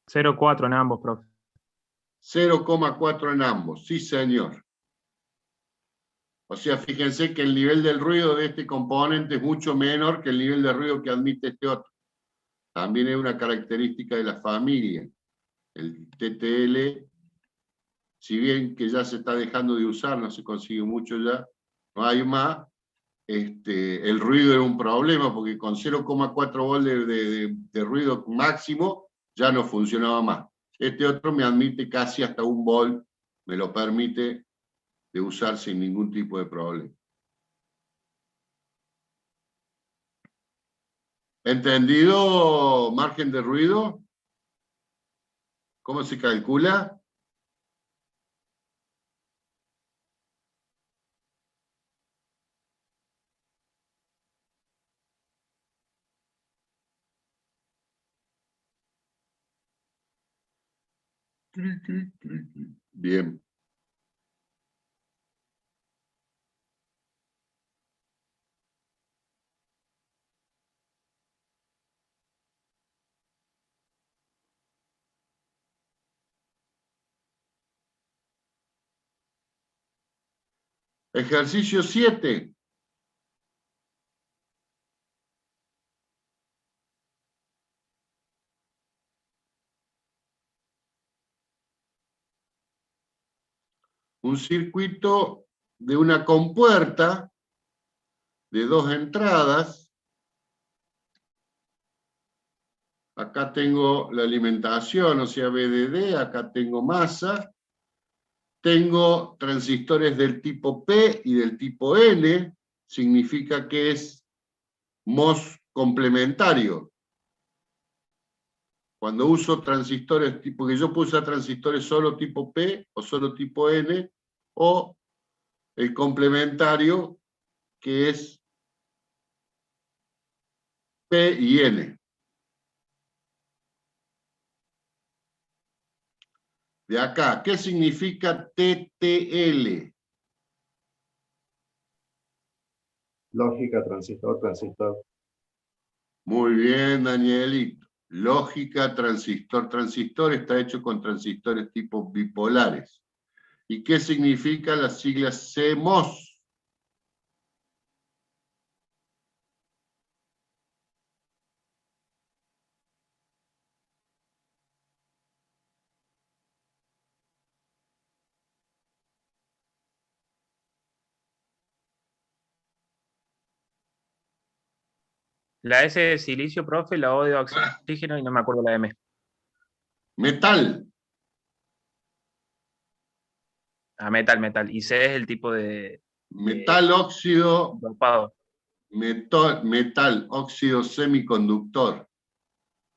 0,4 en ambos, profe. 0,4 en ambos, sí señor. O sea, fíjense que el nivel del ruido de este componente es mucho menor que el nivel de ruido que admite este otro. También es una característica de la familia. El TTL, si bien que ya se está dejando de usar, no se consigue mucho ya, no hay más, el ruido era un problema, porque con 0,4 volt de ruido máximo ya no funcionaba más. Este otro me admite casi hasta 1 volt, me lo permite de usar sin ningún tipo de problema. ¿Entendido margen de ruido? ¿Cómo se calcula? Bien. Ejercicio 7. Un circuito de una compuerta de 2 entradas. Acá tengo la alimentación, o sea, BDD, acá tengo masa. Tengo transistores del tipo P y del tipo N, significa que es MOS complementario. Cuando uso transistores, porque yo puedo usar transistores solo tipo P o solo tipo N, o el complementario que es P y N. De acá, ¿qué significa TTL? Lógica, transistor, transistor. Muy bien, Danielito. Lógica, transistor. Transistor está hecho con transistores tipo bipolares. ¿Y qué significa las siglas CMOS? La S de silicio, profe, la O de oxígeno y no me acuerdo la M. Metal. Metal, metal. Y C es el tipo de Metal óxido, dopado. metal óxido semiconductor.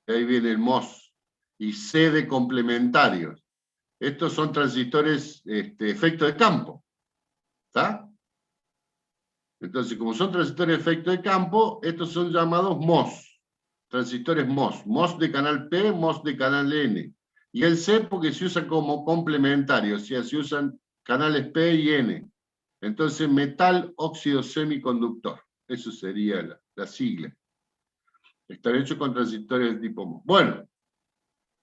Ahí viene el MOS. Y C de complementarios. Estos son transistores, efecto de campo. ¿Está? Entonces, como son transistores de efecto de campo, estos son llamados MOS. Transistores MOS. MOS de canal P, MOS de canal N. Y el C porque se usa como complementario, o sea, se usan canales P y N. Entonces, metal óxido semiconductor. Eso sería la sigla. Están hechos con transistores de tipo MOS. Bueno,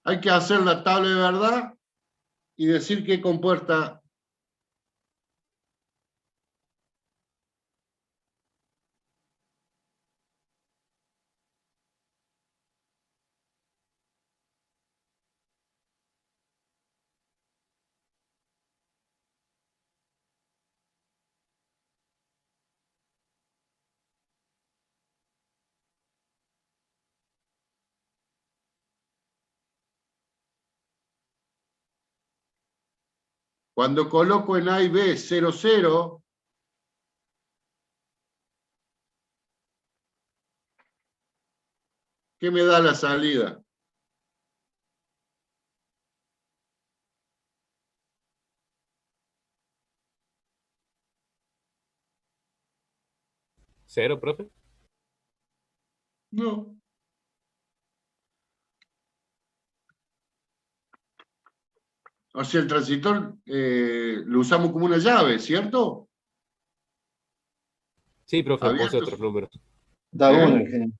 hay que hacer la tabla de verdad y decir qué compuesta. Cuando coloco en A y B 0, 0, ¿qué me da la salida? ¿Cero, profe? No. O sea, el transistor lo usamos como una llave, ¿cierto? Sí, profe, puse Abierto. otros números. Da uno, ¿Eh? ingeniero.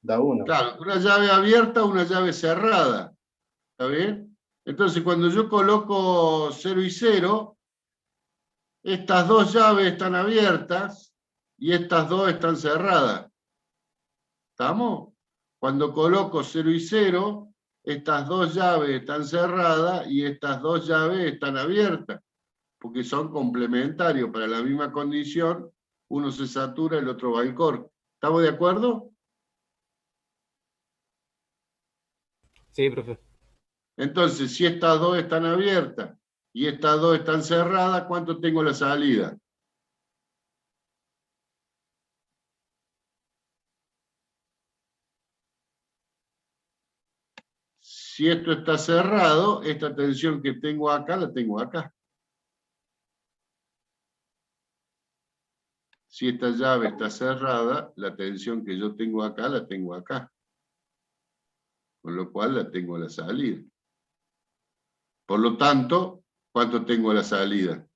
Da uno. Claro, una llave abierta, una llave cerrada. ¿Está bien? Entonces, cuando yo coloco 0 y 0, estas dos llaves están abiertas y estas dos están cerradas. ¿Estamos? Cuando coloco 0 y 0, estas dos llaves están cerradas y estas dos llaves están abiertas, porque son complementarios para la misma condición, uno se satura, el otro va al corte. ¿Estamos de acuerdo? Sí, profe. Entonces, si estas dos están abiertas y estas dos están cerradas, ¿cuánto tengo la salida? Si esto está cerrado, esta tensión que tengo acá, la tengo acá. Si esta llave está cerrada, la tensión que yo tengo acá, la tengo acá. Con lo cual la tengo a la salida. Por lo tanto, ¿cuánto tengo a la salida?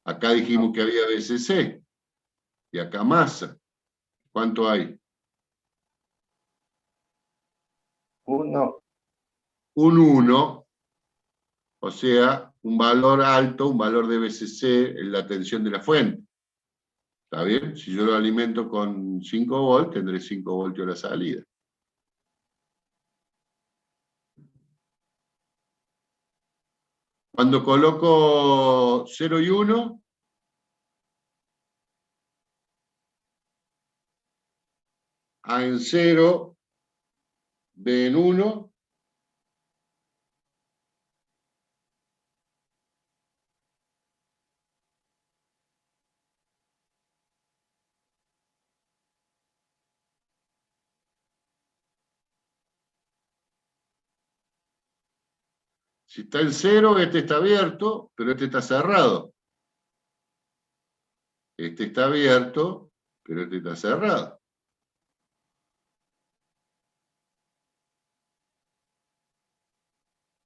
Acá dijimos que había BCC. Y acá masa. ¿Cuánto hay? Uno. Un 1. O sea, un valor alto, un valor de BCC en la tensión de la fuente. ¿Está bien? Si yo lo alimento con 5 volts, tendré 5 voltios a la salida. Cuando coloco 0 y 1, A en 0, B en 1, si está en 0, este está abierto, pero este está cerrado. Este está abierto, pero este está cerrado.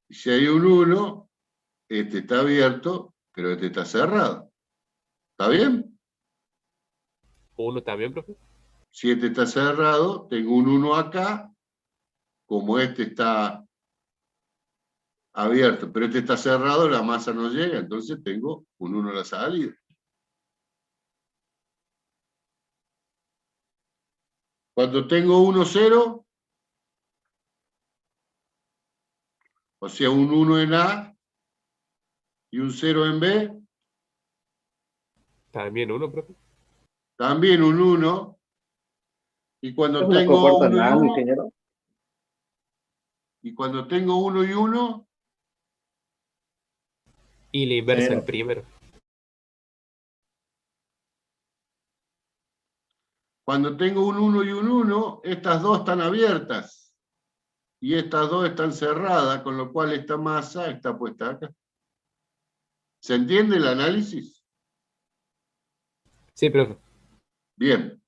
Y si hay un 1, este está abierto, pero este está cerrado. ¿Está bien? Uno también, profe. Si este está cerrado, tengo un 1 acá, como este está abierto, pero este está cerrado, la masa no llega, entonces tengo un 1 a la salida. Cuando tengo 1, 0, o sea, un 1 en A y un 0 en B, También uno, profe. también un 1, y ¿Es cuando una tengo compuerta 1 y NAND, 1, ingeniero? y cuando tengo 1 y 1, Y la inversa Sí. el primero. cuando tengo un 1 y un 1, estas dos están abiertas, y estas dos están cerradas, con lo cual esta masa está puesta acá. ¿Se entiende el análisis? Sí, profe. Bien.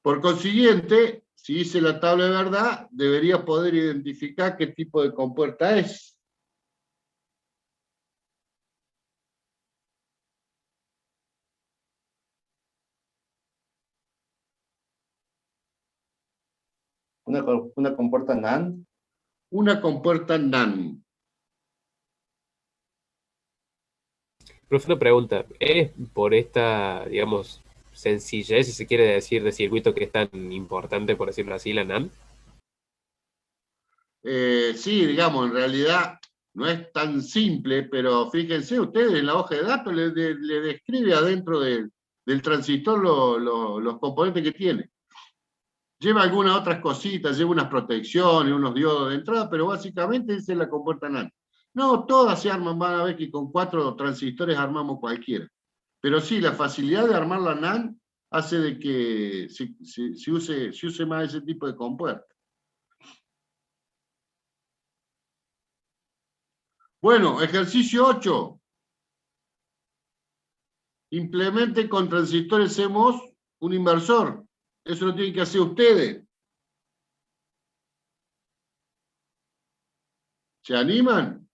Por consiguiente, si hice la tabla de verdad, debería poder identificar qué tipo de compuerta es. Una compuerta NAND. Una compuerta NAND. Profe, una pregunta. ¿Es por esta, digamos, sencillez, si se quiere decir, de circuito que es tan importante, por decirlo así, la NAND? Sí, digamos, en realidad no es tan simple, pero fíjense ustedes, en la hoja de datos le describe adentro del transistor los componentes que tiene. Lleva algunas otras cositas, lleva unas protecciones, unos diodos de entrada, pero básicamente esa es la compuerta NAND. No, todas se arman, van a ver que con 4 transistores armamos cualquiera. Pero sí, la facilidad de armar la NAND hace de que se use más ese tipo de compuerta. Bueno, ejercicio 8. Implemente con transistores CMOS un inversor. Eso lo tienen que hacer ustedes. ¿Se animan?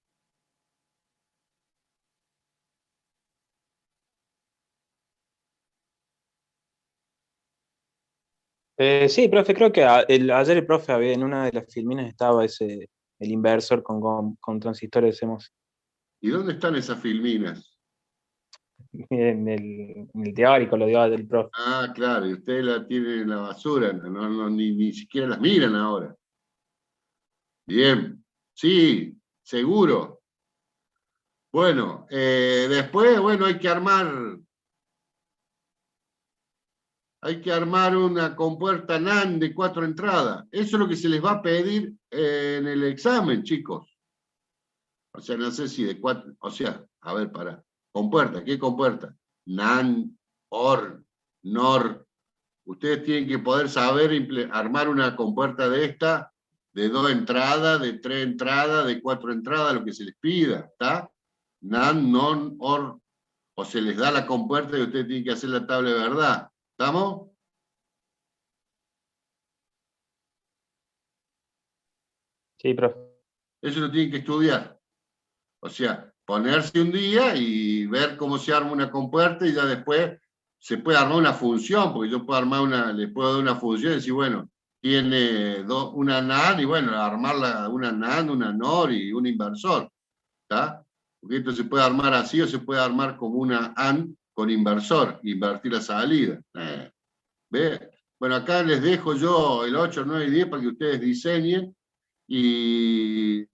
Sí, profe, creo que ayer el profe había, en una de las filminas estaba el inversor con transistores CMOS. ¿Y dónde están esas filminas? En el teórico lo dio el profe. Ah, claro, y ustedes la tienen en la basura, ni siquiera las miran ahora. Bien, sí, seguro. Bueno, después, bueno, hay que armar una compuerta NAND de 4 entradas. Eso es lo que se les va a pedir en el examen, chicos. O sea, no sé si de 4, o sea, a ver, para. Compuerta, ¿qué compuerta? NAND, OR, NOR. Ustedes tienen que poder saber armar una compuerta de esta, de 2 entradas, de 3 entradas, de 4 entradas, lo que se les pida, ¿está? NAND, NON, OR, o se les da la compuerta y ustedes tienen que hacer la tabla de verdad. ¿Estamos? Sí, profe. Eso lo tienen que estudiar. O sea, ponerse un día y ver cómo se arma una compuerta y ya después se puede armar una función, porque yo puedo le puedo dar una función y decir, bueno, tiene una NAND y bueno, armarla una NAND, una NOR y un inversor, ¿está? Porque esto se puede armar así o se puede armar como una AND con inversor, invertir la salida. ¿Ve? Bueno, acá les dejo yo el 8, 9 y 10 para que ustedes diseñen y,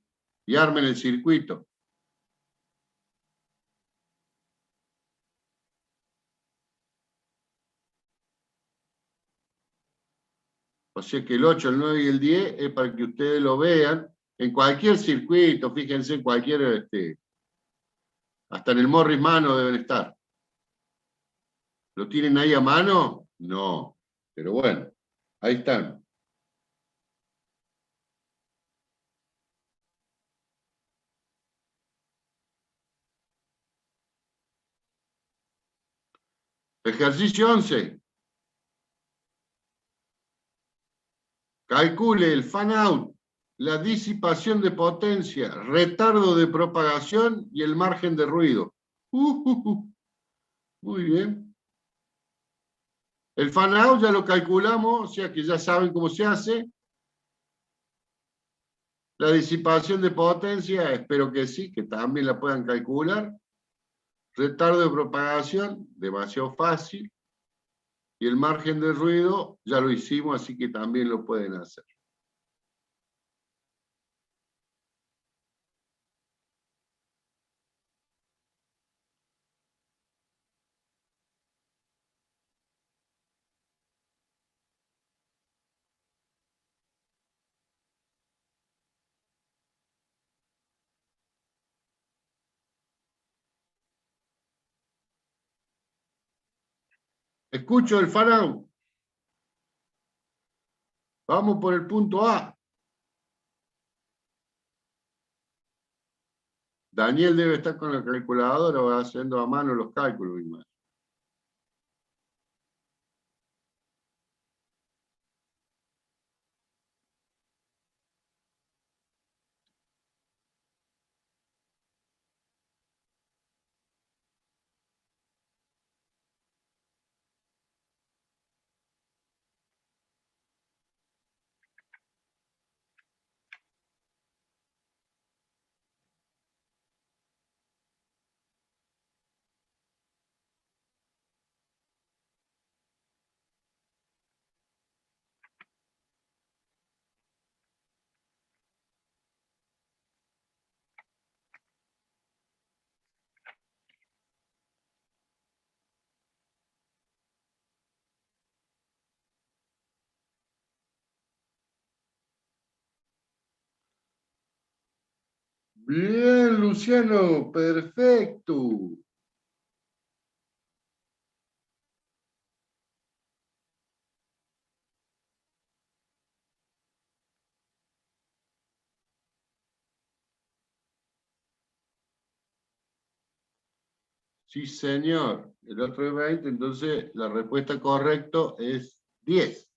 y armen el circuito. O sea que el 8, el 9 y el 10 es para que ustedes lo vean en cualquier circuito, fíjense en cualquier, hasta en el Morris Mano deben estar. ¿Lo tienen ahí a mano? No, pero bueno, ahí están. Ejercicio 11. Calcule el fan-out, la disipación de potencia, retardo de propagación y el margen de ruido. Muy bien. El fan-out ya lo calculamos, o sea que ya saben cómo se hace. La disipación de potencia, espero que sí, que también la puedan calcular. Retardo de propagación, demasiado fácil. Y el margen de ruido, ya lo hicimos, así que también lo pueden hacer. Escucho el fan-out. Vamos por el punto A. Daniel debe estar con la calculadora o haciendo a mano los cálculos. Bien, Luciano, perfecto. Sí, señor. El otro es 20, entonces la respuesta correcta es 10.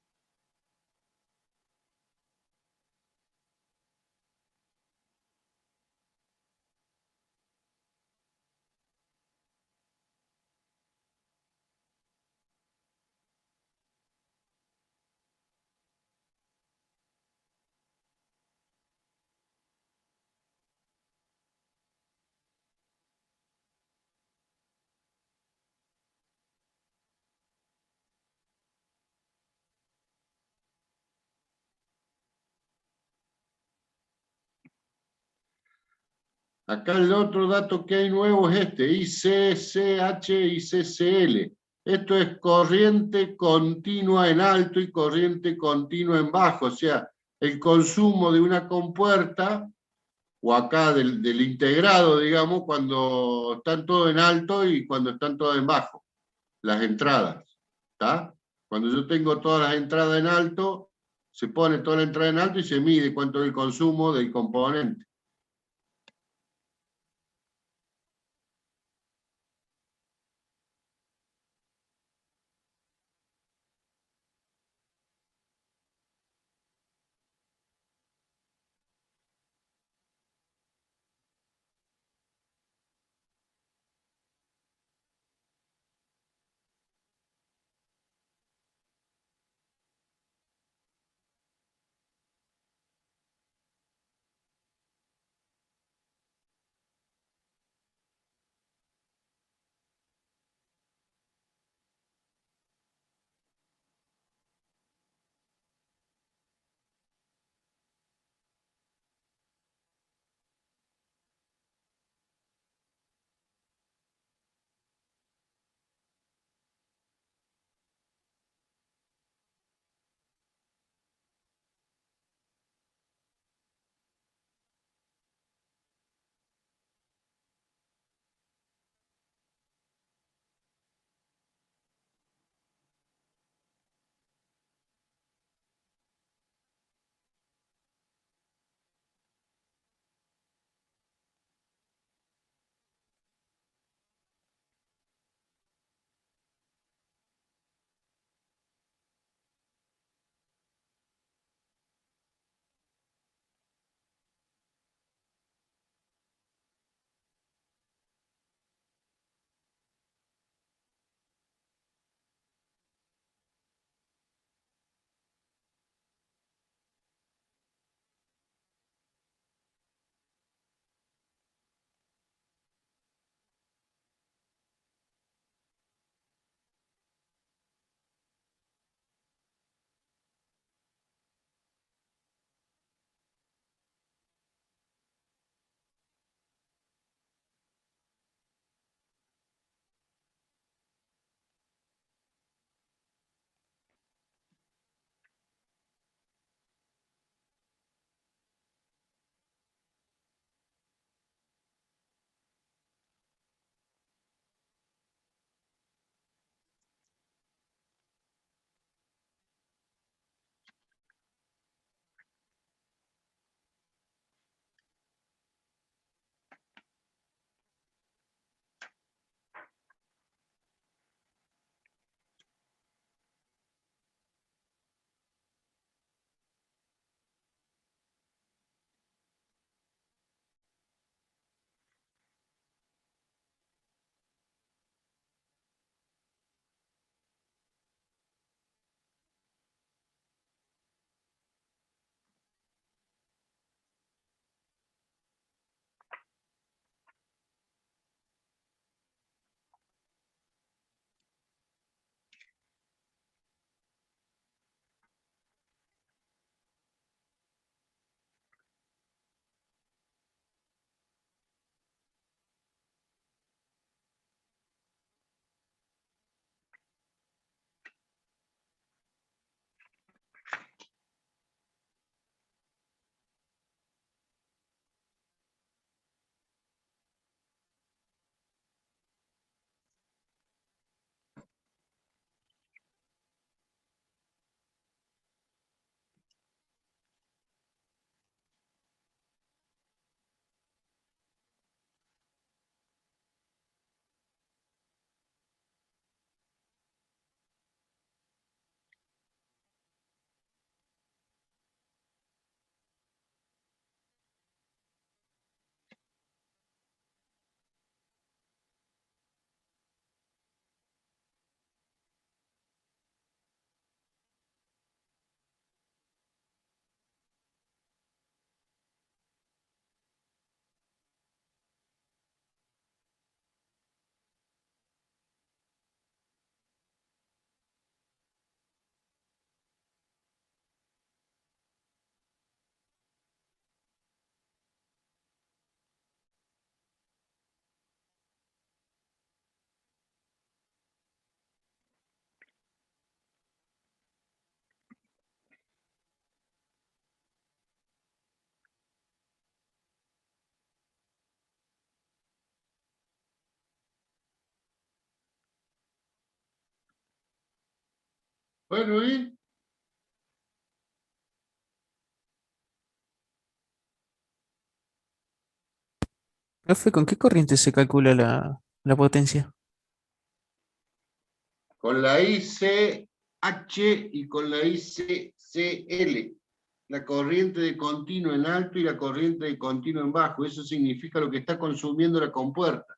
Acá el otro dato que hay nuevo es este, ICCH y CCL. Esto es corriente continua en alto y corriente continua en bajo, o sea, el consumo de una compuerta, o acá del integrado, digamos, cuando están todos en alto y cuando están todas en bajo, las entradas. ¿Está? Cuando yo tengo todas las entradas en alto, se pone toda la entrada en alto y se mide cuánto es el consumo del componente. Bueno, ¿y? Profe, ¿con qué corriente se calcula la potencia? Con la ICH y con la ICCL. La corriente de continuo en alto y la corriente de continuo en bajo. Eso significa lo que está consumiendo la compuerta.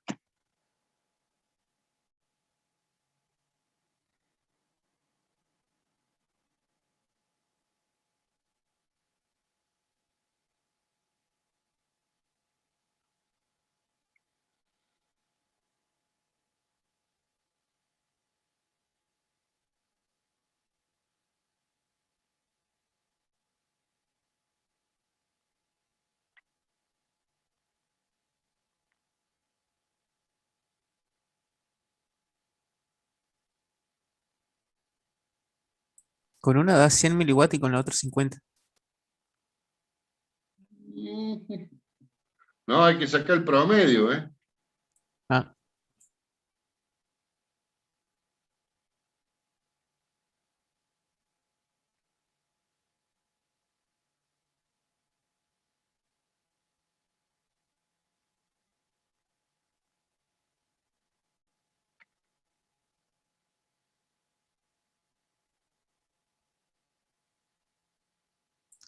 Con una da 100 miliwatts y con la otra 50. No, hay que sacar el promedio, ¿eh? Ah,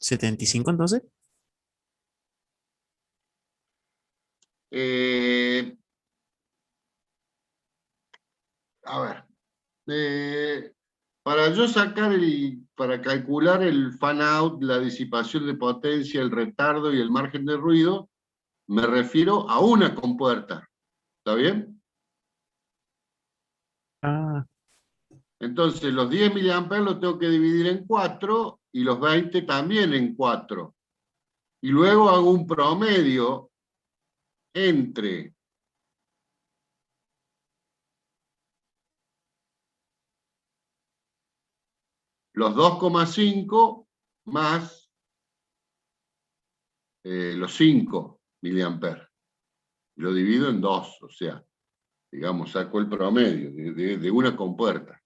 75 entonces. Eh, a ver. Para yo sacar para calcular el fan out, la disipación de potencia, el retardo y el margen de ruido, me refiero a una compuerta. ¿Está bien? Ah, Entonces, los 10 miliamperes los tengo que dividir en 4 y los 20 también en 4. Y luego hago un promedio entre los 2,5 más los 5 miliamperes. Lo divido en 2, o sea, digamos, saco el promedio de una compuerta.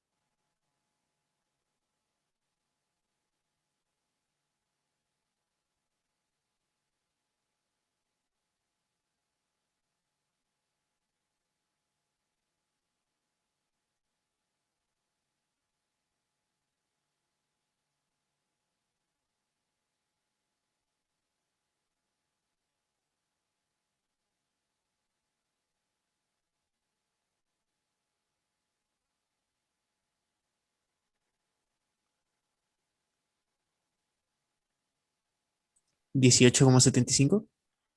¿18,75?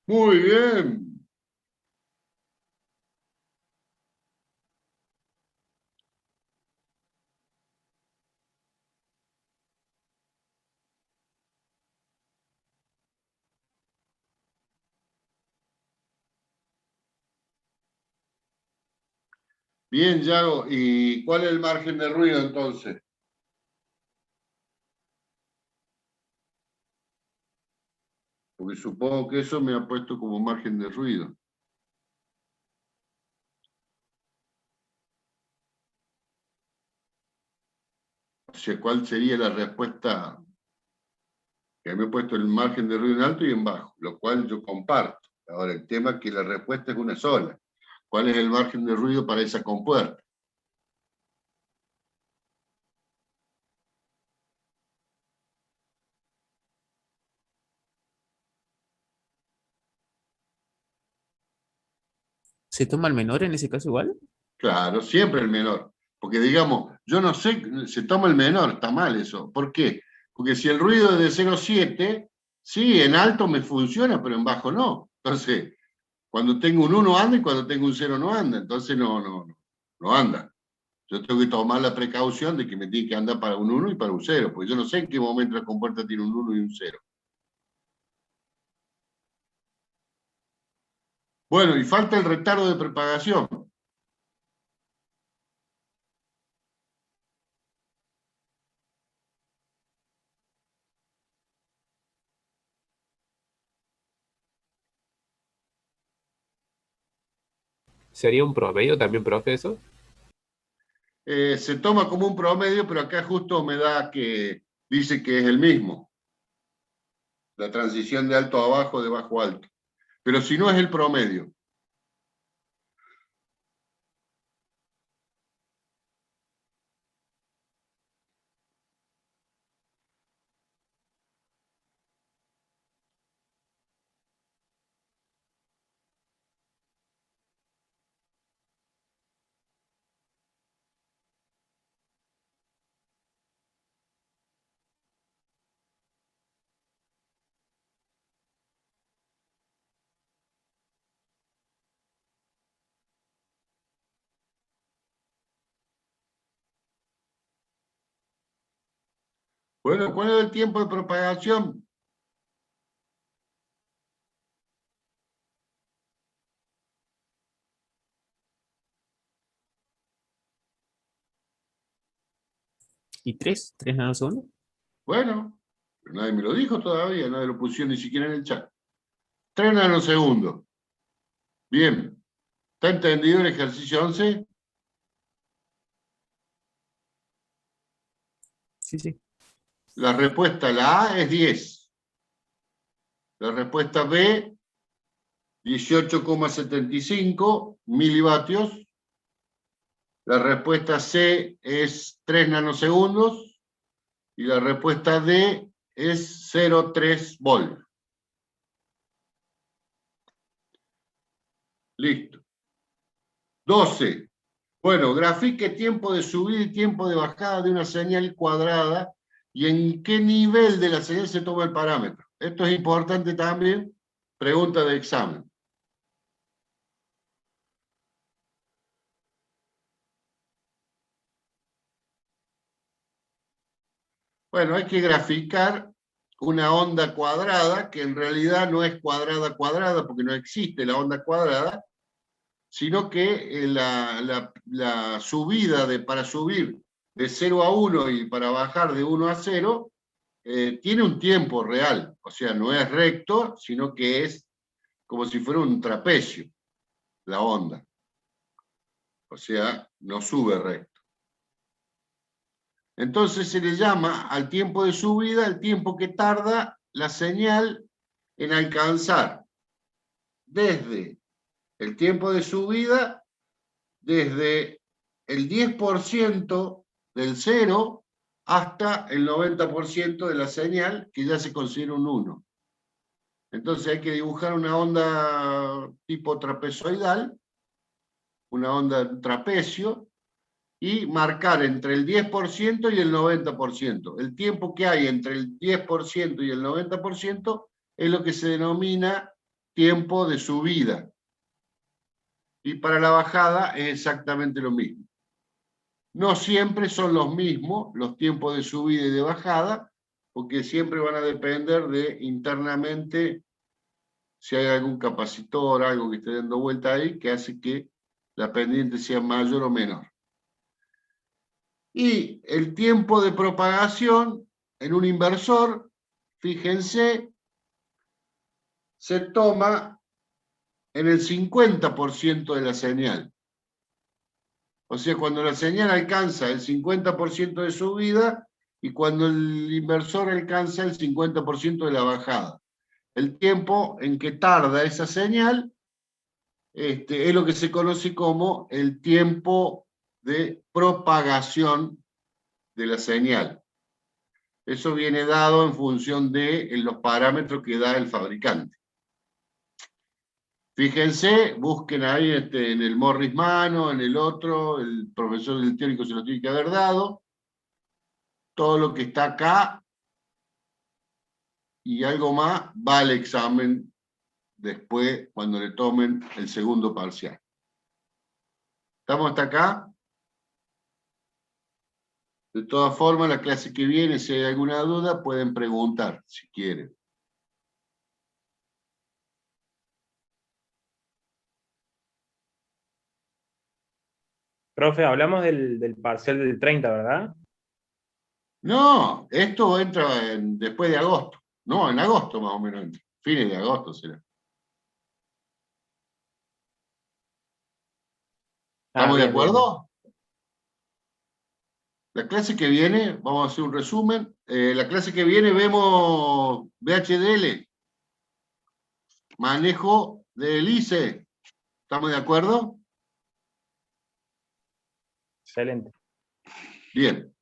Muy bien. Bien, Yago. ¿Y cuál es el margen de ruido entonces? Porque supongo que eso me ha puesto como margen de ruido. O sea, ¿cuál sería la respuesta? Que me he puesto el margen de ruido en alto y en bajo, lo cual yo comparto. Ahora, el tema es que la respuesta es una sola. ¿Cuál es el margen de ruido para esa compuerta? ¿Se toma el menor en ese caso igual? Claro, siempre el menor. Porque digamos, yo no sé, se toma el menor, está mal eso. ¿Por qué? Porque si el ruido es de 0,7, sí, en alto me funciona, pero en bajo no. Entonces, cuando tengo un 1 anda y cuando tengo un 0 no anda. Entonces no anda. Yo tengo que tomar la precaución de que me tiene que andar para un 1 y para un 0, porque yo no sé en qué momento la compuerta tiene un 1 y un 0. Bueno, y falta el retardo de propagación. ¿Sería un promedio también, profe, eso? se toma como un promedio, pero acá justo me da que dice que es el mismo. La transición de alto a bajo, de bajo a alto. Pero si no es el promedio. Bueno, ¿cuál es el tiempo de propagación? ¿Y 3 nanosegundos? Bueno, nadie me lo dijo todavía, nadie lo pusieron ni siquiera en el chat. 3 nanosegundos. Bien. ¿Está entendido el ejercicio 11? Sí, sí. La respuesta, la A, es 10. La respuesta B, 18,75 milivatios. La respuesta C es 3 nanosegundos. Y la respuesta D es 0,3 volt. Listo. 12. Bueno, grafique tiempo de subida y tiempo de bajada de una señal cuadrada y en qué nivel de la señal se toma el parámetro. Esto es importante también, pregunta de examen. Bueno, hay que graficar una onda cuadrada, que en realidad no es cuadrada cuadrada, porque no existe la onda cuadrada, sino que la subida para subir de 0 a 1 y para bajar de 1 a 0, tiene un tiempo real, o sea, no es recto, sino que es como si fuera un trapecio, la onda. O sea, no sube recto. Entonces se le llama al tiempo de subida el tiempo que tarda la señal en alcanzar desde el tiempo de subida, desde el 10% del cero hasta el 90% de la señal, que ya se considera un 1. Entonces hay que dibujar una onda tipo trapezoidal, una onda trapecio, y marcar entre el 10% y el 90%. El tiempo que hay entre el 10% y el 90% es lo que se denomina tiempo de subida. Y para la bajada es exactamente lo mismo. No siempre son los mismos los tiempos de subida y de bajada, porque siempre van a depender de internamente si hay algún capacitor, algo que esté dando vuelta ahí, que hace que la pendiente sea mayor o menor. Y el tiempo de propagación en un inversor, fíjense, se toma en el 50% de la señal. O sea, cuando la señal alcanza el 50% de subida y cuando el inversor alcanza el 50% de la bajada. El tiempo en que tarda esa señal es lo que se conoce como el tiempo de propagación de la señal. Eso viene dado en función de los parámetros que da el fabricante. Fíjense, busquen ahí en el Morris Mano, en el otro, el profesor del teórico se lo tiene que haber dado. Todo lo que está acá y algo más va al examen después cuando le tomen el segundo parcial. ¿Estamos hasta acá? De todas formas, la clase que viene, si hay alguna duda, pueden preguntar, si quieren. Profe, hablamos del parcial del 30, ¿verdad? No, esto entra después de agosto. No, en agosto más o menos entra. Fines de agosto será. Ah, ¿Estamos de bien, bien, bien. acuerdo? La clase que viene, vamos a hacer un resumen. La clase que viene vemos VHDL, manejo del ICE. ¿Estamos de acuerdo? Excelente. Bien.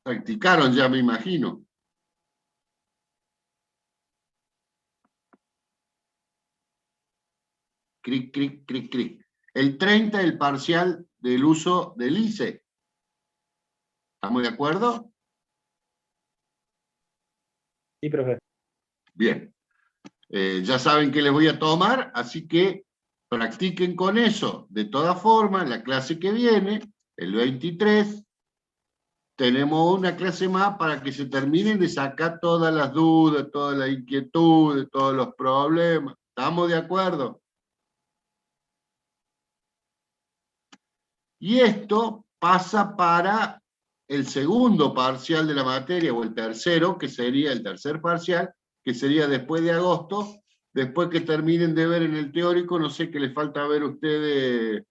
Practicaron ya, me imagino. Cric, cric, cric, cric. El 30, el parcial del uso del ICE. ¿Estamos de acuerdo? Sí, profe. Bien. Ya saben que les voy a tomar, así que practiquen con eso. De todas formas, la clase que viene, el 23, tenemos una clase más para que se terminen de sacar todas las dudas, todas las inquietudes, todos los problemas. ¿Estamos de acuerdo? Y esto pasa para el segundo parcial de la materia, o el tercero, que sería el tercer parcial, que sería después de agosto, después que terminen de ver en el teórico, no sé qué les falta ver a ustedes,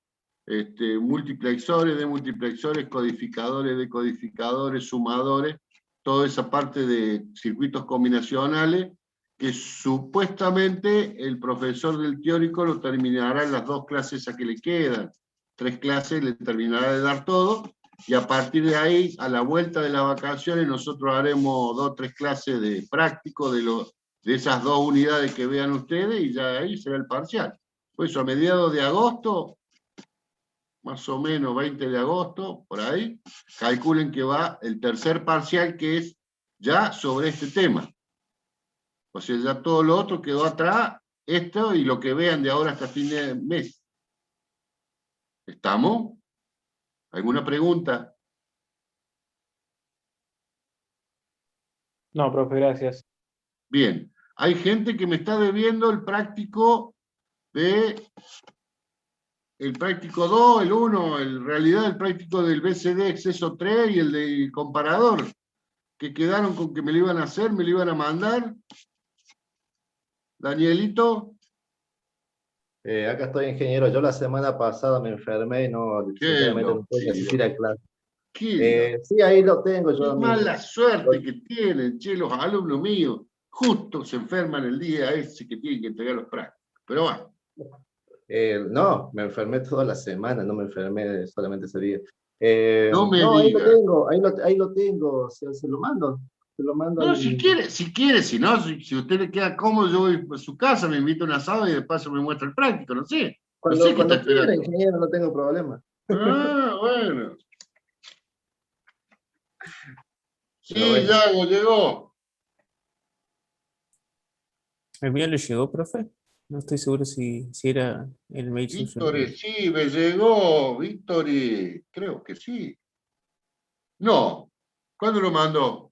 multiplexores, demultiplexores, codificadores, decodificadores, sumadores, toda esa parte de circuitos combinacionales, que supuestamente el profesor del teórico lo terminará en las 2 clases a que le quedan. 3 clases le terminará de dar todo, y a partir de ahí, a la vuelta de las vacaciones, nosotros haremos 2 o 3 clases de práctico de esas 2 unidades que vean ustedes, y ya ahí será el parcial. Pues a mediados de agosto, más o menos 20 de agosto, por ahí, calculen que va el tercer parcial, que es ya sobre este tema. O sea, ya todo lo otro quedó atrás, esto y lo que vean de ahora hasta fin de mes. ¿Estamos? ¿Alguna pregunta? No, profe, gracias. Bien. Hay gente que me está debiendo el práctico el práctico 2, el 1, en realidad el práctico del BCD exceso 3 y el del comparador, que quedaron con que me lo iban a hacer, me lo iban a mandar. Danielito. Acá estoy, ingeniero. Yo la semana pasada me enfermé y no, sinceramente no pude asistir a clase. Sí, ahí lo tengo yo. Qué mala suerte que tienen, che, los alumnos míos. Justo se enferman el día ese que tienen que entregar los prácticos. Pero bueno. No, me enfermé toda la semana, no me enfermé solamente ese día. No me no, ahí lo digas. tengo, ahí lo tengo, se lo mando. Se lo mando No, al... si quiere, si no, si a usted le queda cómodo, yo voy a su casa, me invito a un asado y de paso me muestra el práctico, no sé. No sé qué está Cuando quiera, esperando. ingeniero, no tengo problema. Ah, bueno. Sí, Pero bueno. Yago, llegó. ¿El mío le llegó, profe? No estoy seguro si era el mail suyo. Víctor, sí, me llegó. Víctor, creo que sí. No. ¿Cuándo lo mandó?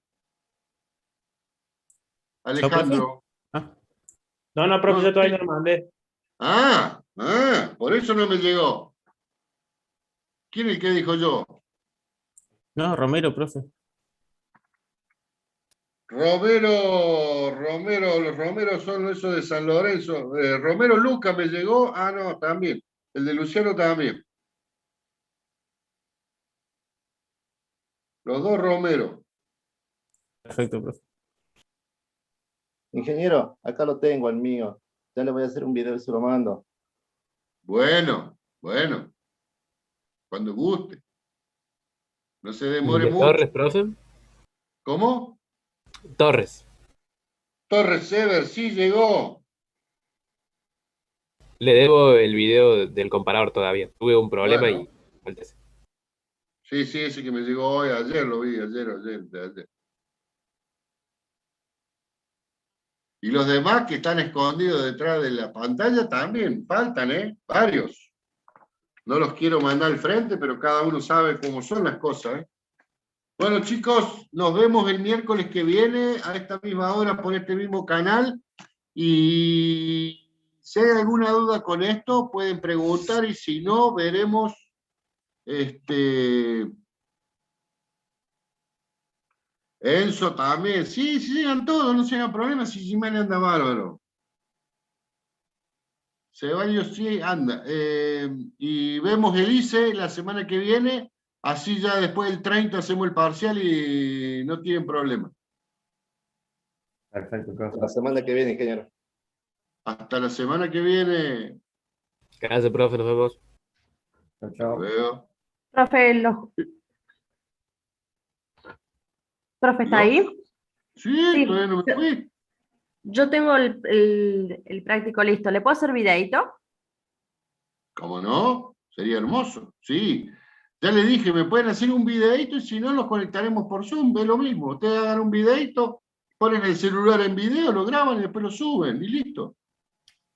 Alejandro. No, profe, No, yo todavía sí. no lo mandé. Por eso no me llegó. ¿Quién es el que dijo yo? No, Romero, profe. Los Romeros son esos de San Lorenzo. Romero Luca me llegó. Ah, no, también. El de Luciano también. Los 2 Romero. Perfecto, profe. Ingeniero, acá lo tengo, el mío. Ya le voy a hacer un video y se lo mando. Bueno. Cuando guste. No se ¿Y demore de mucho. Torres, profe? ¿Cómo? Torres. Torres Sever, sí llegó. Le debo el video del comparador todavía. Tuve un problema Bueno. y falta ese. Sí, ese que me llegó hoy, ayer lo vi, ayer. Y los demás que están escondidos detrás de la pantalla también faltan, varios. No los quiero mandar al frente, pero cada uno sabe cómo son las cosas, Bueno, chicos, nos vemos el miércoles que viene a esta misma hora por este mismo canal. Y si hay alguna duda con esto, pueden preguntar, y si no, veremos Enzo también. Sí, llegan todos, no se hagan problemas, si Jiménez anda bárbaro. Ceballos sí anda. Y vemos el ICE la semana que viene Así ya después del 30 hacemos el parcial y no tienen problema. Perfecto, profe. La semana que viene, ingeniero. Hasta la semana que viene. Gracias, profe, nos vemos. Chao, Hasta chao. luego. Profe, profe, ¿está ¿No? ahí? Sí, Sí. todavía no me fui. Yo tengo el práctico listo. ¿Le puedo hacer videito? ¿Cómo no? Sería hermoso. Sí. Ya le dije, me pueden hacer un videito y si no, los conectaremos por Zoom. Es lo mismo. Ustedes hagan un videito, ponen el celular en video, lo graban y después lo suben y listo.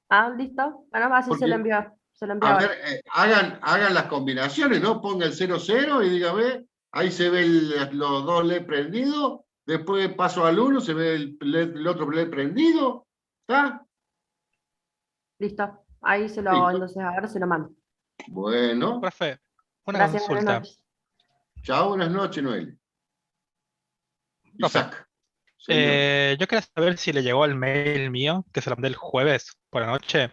Ah, listo. Bueno, así se lo Porque, envío. Se lo envío a ahora. ver, hagan las combinaciones, ¿no? Ponga el 00 y diga, ve, ahí se ve los dos LED prendidos, después paso al 1, se ve el otro LED prendido, ¿está? Listo. Ahí se lo, Listo. entonces ahora se lo mando. Bueno, Profe, una Gracias, buenas consulta. noches. chao, buenas noches, Noel. Profe, Isaac. Señor. yo quería saber si le llegó el mail mío, que se lo mandé el jueves por la noche,